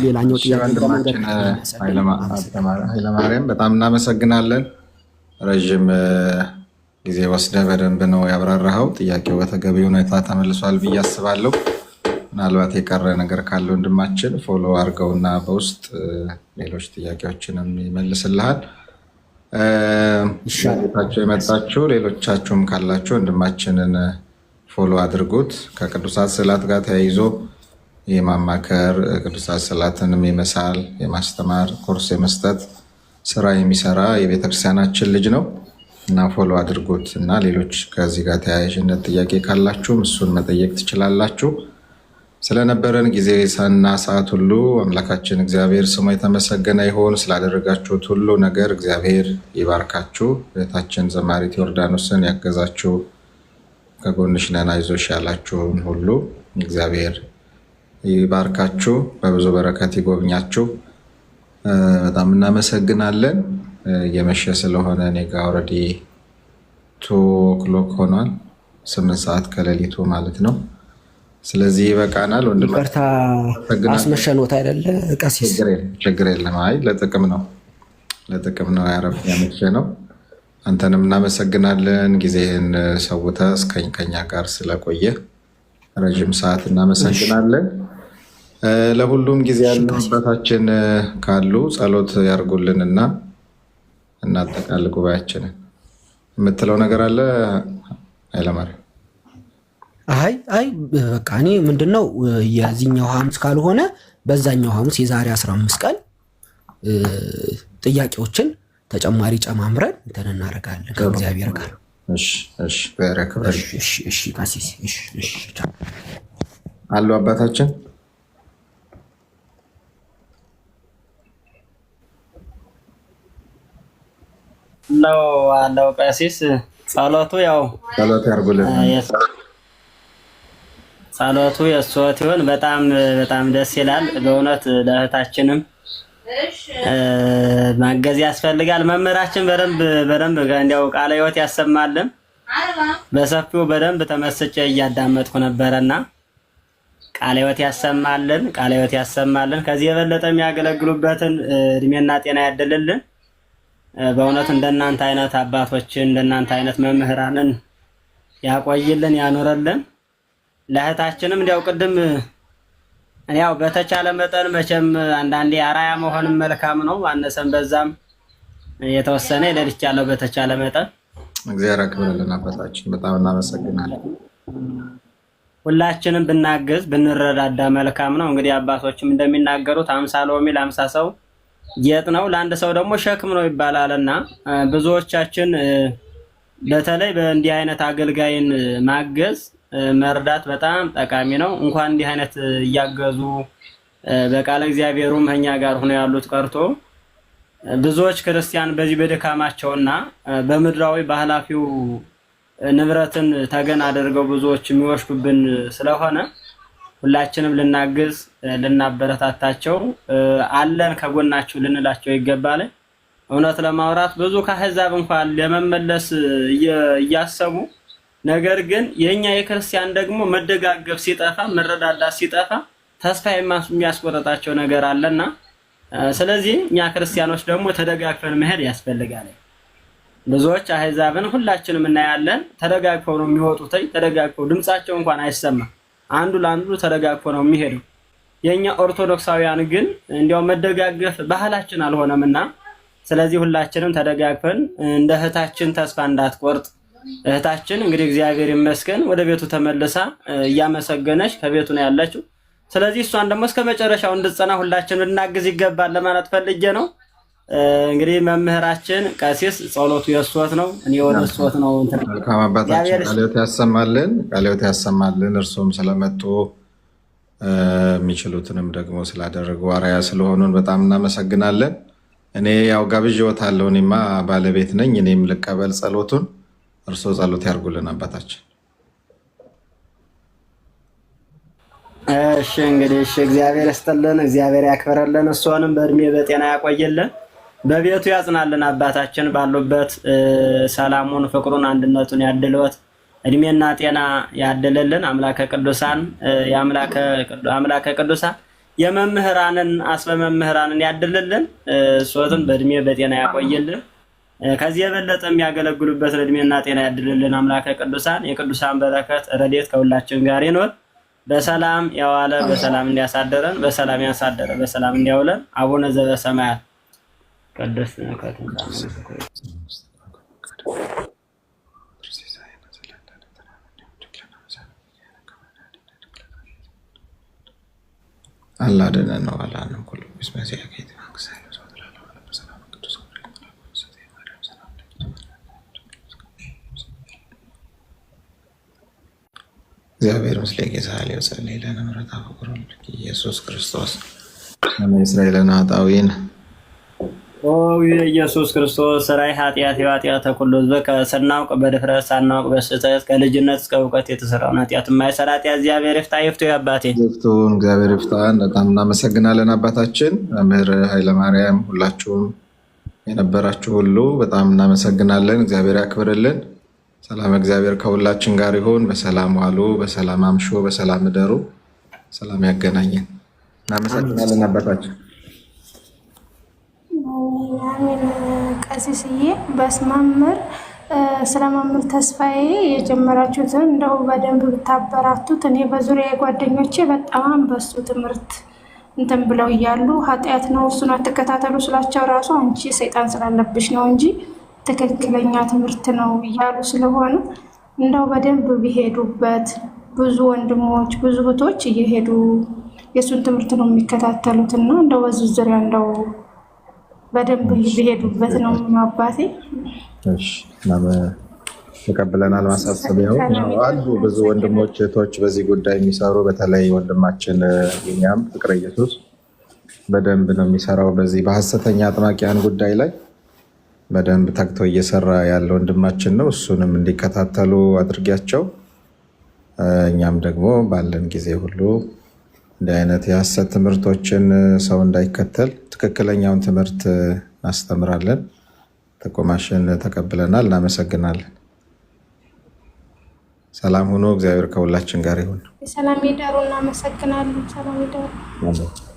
ሌላኛው ጥያቄ ኃይለማርያም በጣም እናመሰግናለን። ረዥም ጊዜ ወስደህ በደንብ ነው ያብራራኸው። ጥያቄው በተገቢ ሁኔታ ተመልሷል ብዬ አስባለሁ። ምናልባት የቀረ ነገር ካለ ወንድማችን ፎሎ አድርገውና በውስጥ ሌሎች ጥያቄዎችንም ይመልስልሃል። ታቸው የመጣችሁ ሌሎቻችሁም ካላችሁ ወንድማችንን ፎሎ አድርጉት። ከቅዱሳት ስዕላት ጋር ተያይዞ የማማከር ቅዱሳት ስዕላትንም የመሳል የማስተማር ኮርስ የመስጠት ስራ የሚሰራ የቤተክርስቲያናችን ልጅ ነው እና ፎሎ አድርጉት እና ሌሎች ከዚህ ጋር ተያያዥነት ጥያቄ ካላችሁም እሱን መጠየቅ ትችላላችሁ። ስለነበረን ጊዜ እና ሰዓት ሁሉ አምላካችን እግዚአብሔር ስሙ የተመሰገነ ይሁን። ስላደረጋችሁት ሁሉ ነገር እግዚአብሔር ይባርካችሁ። እህታችን ዘማሪት ዮርዳኖስን ያገዛችሁ ከጎንሽ ነን አይዞሽ ያላችሁን ሁሉ እግዚአብሔር ይባርካችሁ፣ በብዙ በረከት ይጎብኛችሁ። በጣም እናመሰግናለን። የመሸ ስለሆነ እኔ ጋ ኦልሬዲ 2 ሆኗል፣ 8 ሰዓት ከሌሊቱ ማለት ነው። ስለዚህ ይበቃናል። ይቅርታ አስመሸኖት አይደለ ቀሲስ? ችግር የለም። አይ ለጥቅም ነው ያመሸ ነው። አንተንም እናመሰግናለን ጊዜህን ሰውተህ ከኛ ጋር ስለቆየ ረዥም ሰዓት እናመሰግናለን። ለሁሉም ጊዜ ያለው አባታችን ካሉ ጸሎት ያርጉልንና እናጠቃል ጉባኤያችንን። የምትለው ነገር አለ ኃይለማርያም? አይ በቃ እኔ ምንድነው የዚህኛው ሐሙስ ካልሆነ በዛኛው ሐሙስ የዛሬ 15 ቀን ጥያቄዎችን ተጨማሪ ጨማምረን እንትን እናደርጋለን ከእግዚአብሔር ጋር። እሺ በረከት። እሺ ቀሲስ። እሺ አሉ አባታችን አለው ቀሲስ። ጸሎቱ ጸሎት ያርጉልን። ጸሎቱ የእሱት ይሁን። በጣም ደስ ይላል በእውነት። ለእህታችንም ማገዝ ያስፈልጋል። መምህራችን በደንብ እንዲያው ቃለ ሕይወት ያሰማልን። በሰፊው በደንብ ተመስጬ እያዳመጥኩ ነበረና ቃለ ሕይወት ያሰማልን። ከዚህ የበለጠ የሚያገለግሉበትን እድሜና ጤና ያድልልን። በእውነት እንደናንተ አይነት አባቶችን እንደናንተ አይነት መምህራንን ያቆይልን፣ ያኖረልን። ለእህታችንም እንዲያው ቅድም ያው በተቻለ መጠን መቼም አንዳንዴ አራያ መሆንም መልካም ነው። አነሰም በዛም የተወሰነ ይለልቻለሁ በተቻለ መጠን። እግዚአብሔር ያክብርልን አባታችን፣ በጣም እናመሰግናለን። ሁላችንም ብናገዝ ብንረዳዳ መልካም ነው። እንግዲህ አባቶችም እንደሚናገሩት 50 ሎሚ ለ50 ሰው ጌጥ ነው፣ ለአንድ ሰው ደግሞ ሸክም ነው ይባላልና ብዙዎቻችን በተለይ በእንዲህ አይነት አገልጋይን ማገዝ መርዳት በጣም ጠቃሚ ነው። እንኳን እንዲህ አይነት እያገዙ በቃለ እግዚአብሔሩም ከኛ ጋር ሆነው ያሉት ቀርቶ ብዙዎች ክርስቲያን በዚህ በድካማቸውና በምድራዊ በኃላፊው ንብረትን ተገን አድርገው ብዙዎች የሚወስዱብን ስለሆነ ሁላችንም ልናግዝ ልናበረታታቸው አለን ከጎናችሁ ልንላቸው ይገባል። እውነት ለማውራት ብዙ ከአሕዛብ እንኳን ለመመለስ እያሰቡ ነገር ግን የኛ የክርስቲያን ደግሞ መደጋገፍ ሲጠፋ መረዳዳት ሲጠፋ ተስፋ የሚያስቆርጣቸው ነገር አለና ስለዚህ እኛ ክርስቲያኖች ደግሞ ተደጋግፈን መሄድ ያስፈልጋል። ብዙዎች አሕዛብን ሁላችንም እናያለን፣ ተደጋግፈው ነው የሚወጡት። ተደጋግፈው ድምጻቸው እንኳን አይሰማም። አንዱ ለአንዱ ተደጋግፈው ነው የሚሄዱ። የኛ ኦርቶዶክሳውያን ግን እንዲያው መደጋገፍ ባህላችን አልሆነምና ስለዚህ ሁላችንም ተደጋግፈን እንደ እህታችን ተስፋ እንዳትቆርጥ። እህታችን እንግዲህ እግዚአብሔር ይመስገን ወደ ቤቱ ተመልሳ እያመሰገነች ከቤቱ ነው ያለችው። ስለዚህ እሷን ደግሞ እስከ መጨረሻው እንድትጸና ሁላችን ልናግዝ ይገባል ለማለት ፈልጌ ነው። እንግዲህ መምህራችን ቀሲስ ጸሎቱ የእሱት ነው፣ እኔ ወደ እሱት ነው። መልካም አባታችን ቃልዮት ያሰማልን፣ ቃልዮት ያሰማልን። እርሶም ስለመጡ የሚችሉትንም ደግሞ ስላደረጉ አርአያ ስለሆኑን በጣም እናመሰግናለን። እኔ ያው ጋብዤዎታለሁ፣ እኔማ ባለቤት ነኝ፣ እኔም ልቀበል ጸሎቱን። እርሶ ጸሎት ያርጉልን አባታችን። እሺ እንግዲህ እሺ፣ እግዚአብሔር ይስጥልን፣ እግዚአብሔር ያክብረልን፣ እሷንም በእድሜ በጤና ያቆይልን፣ በቤቱ ያጽናልን። አባታችን ባሉበት ሰላሙን፣ ፍቅሩን፣ አንድነቱን ያድልዎት፣ እድሜና ጤና ያድልልን። አምላከ ቅዱሳን አምላከ ቅዱሳን የመምህራንን አስበ መምህራንን ያድልልን፣ እሷትን በእድሜ በጤና ያቆይልን፣ ከዚህ የበለጠ የሚያገለግሉበት እድሜና ጤና ያድልልን። አምላከ ቅዱሳን የቅዱሳን በረከት ረድኤት ከሁላችን ጋር ይኖር። በሰላም ያዋለ በሰላም እንዲያሳደረን፣ በሰላም ያሳደረ በሰላም እንዲያውለን። አቡነ ዘበሰማያት ቅዱስ አላደነ ነው አላንም ሁሉ መስመሲያ ከይት እግዚአብሔር ምስለ ጌሳሌ ወጸልይ ለነ ምሕረተ ፍቁሩን ኢየሱስ ክርስቶስ እስራኤልን ኃጣዊን ኢየሱስ ክርስቶስ ሰራይ ኃጢአት ሁሉ ሕዝብ ስናውቅ በድፍረት ሳናውቅ በስህተት ከልጅነት እስከ እውቀት የተሰራውን ኃጢአት የማይሰራ እግዚአብሔር ይፍታ አባቴ ይፍቱን። እግዚአብሔር ይፍታን። በጣም እናመሰግናለን አባታችን መምህር ኃይለማርያም፣ ሁላችሁም የነበራችሁ ሁሉ በጣም እናመሰግናለን። እግዚአብሔር ያክብርልን። ሰላም እግዚአብሔር ከሁላችን ጋር ይሁን። በሰላም ዋሉ፣ በሰላም አምሹ፣ በሰላም እደሩ። ሰላም ያገናኘን። እናመሰግናለን አባታችን። ቀሲስዬ በስመምር ስለ መምህር ተስፋዬ የጀመራችሁትን እንደው በደንብ ብታበራቱት። እኔ በዙሪያ ጓደኞቼ በጣም በሱ ትምህርት እንትን ብለው እያሉ ኃጢአት ነው እሱን አትከታተሉ ስላቸው ራሱ አንቺ ሰይጣን ስላለብሽ ነው እንጂ ትክክለኛ ትምህርት ነው እያሉ ስለሆነ እንደው በደንብ ቢሄዱበት። ብዙ ወንድሞች ብዙ እህቶች እየሄዱ የእሱን ትምህርት ነው የሚከታተሉት እና እንደው በዚህ ዙሪያ እንደው በደንብ ቢሄዱበት ነው አባቴ። ተቀብለናል ማሳሰቢያው። አሉ ብዙ ወንድሞች እህቶች በዚህ ጉዳይ የሚሰሩ፣ በተለይ ወንድማችን የኛም ፍቅረ ኢየሱስ በደንብ ነው የሚሰራው በዚህ በሐሰተኛ አጥማቂያን ጉዳይ ላይ በደንብ ተግቶ እየሰራ ያለ ወንድማችን ነው። እሱንም እንዲከታተሉ አድርጊያቸው። እኛም ደግሞ ባለን ጊዜ ሁሉ እንዲህ አይነት የሐሰት ትምህርቶችን ሰው እንዳይከተል ትክክለኛውን ትምህርት እናስተምራለን። ጥቆማሽን ተቀብለናል። እናመሰግናለን። ሰላም ሁኑ። እግዚአብሔር ከሁላችን ጋር ይሁን። ሰላም ይደሩ። እናመሰግናለን። ሰላም ይደሩ።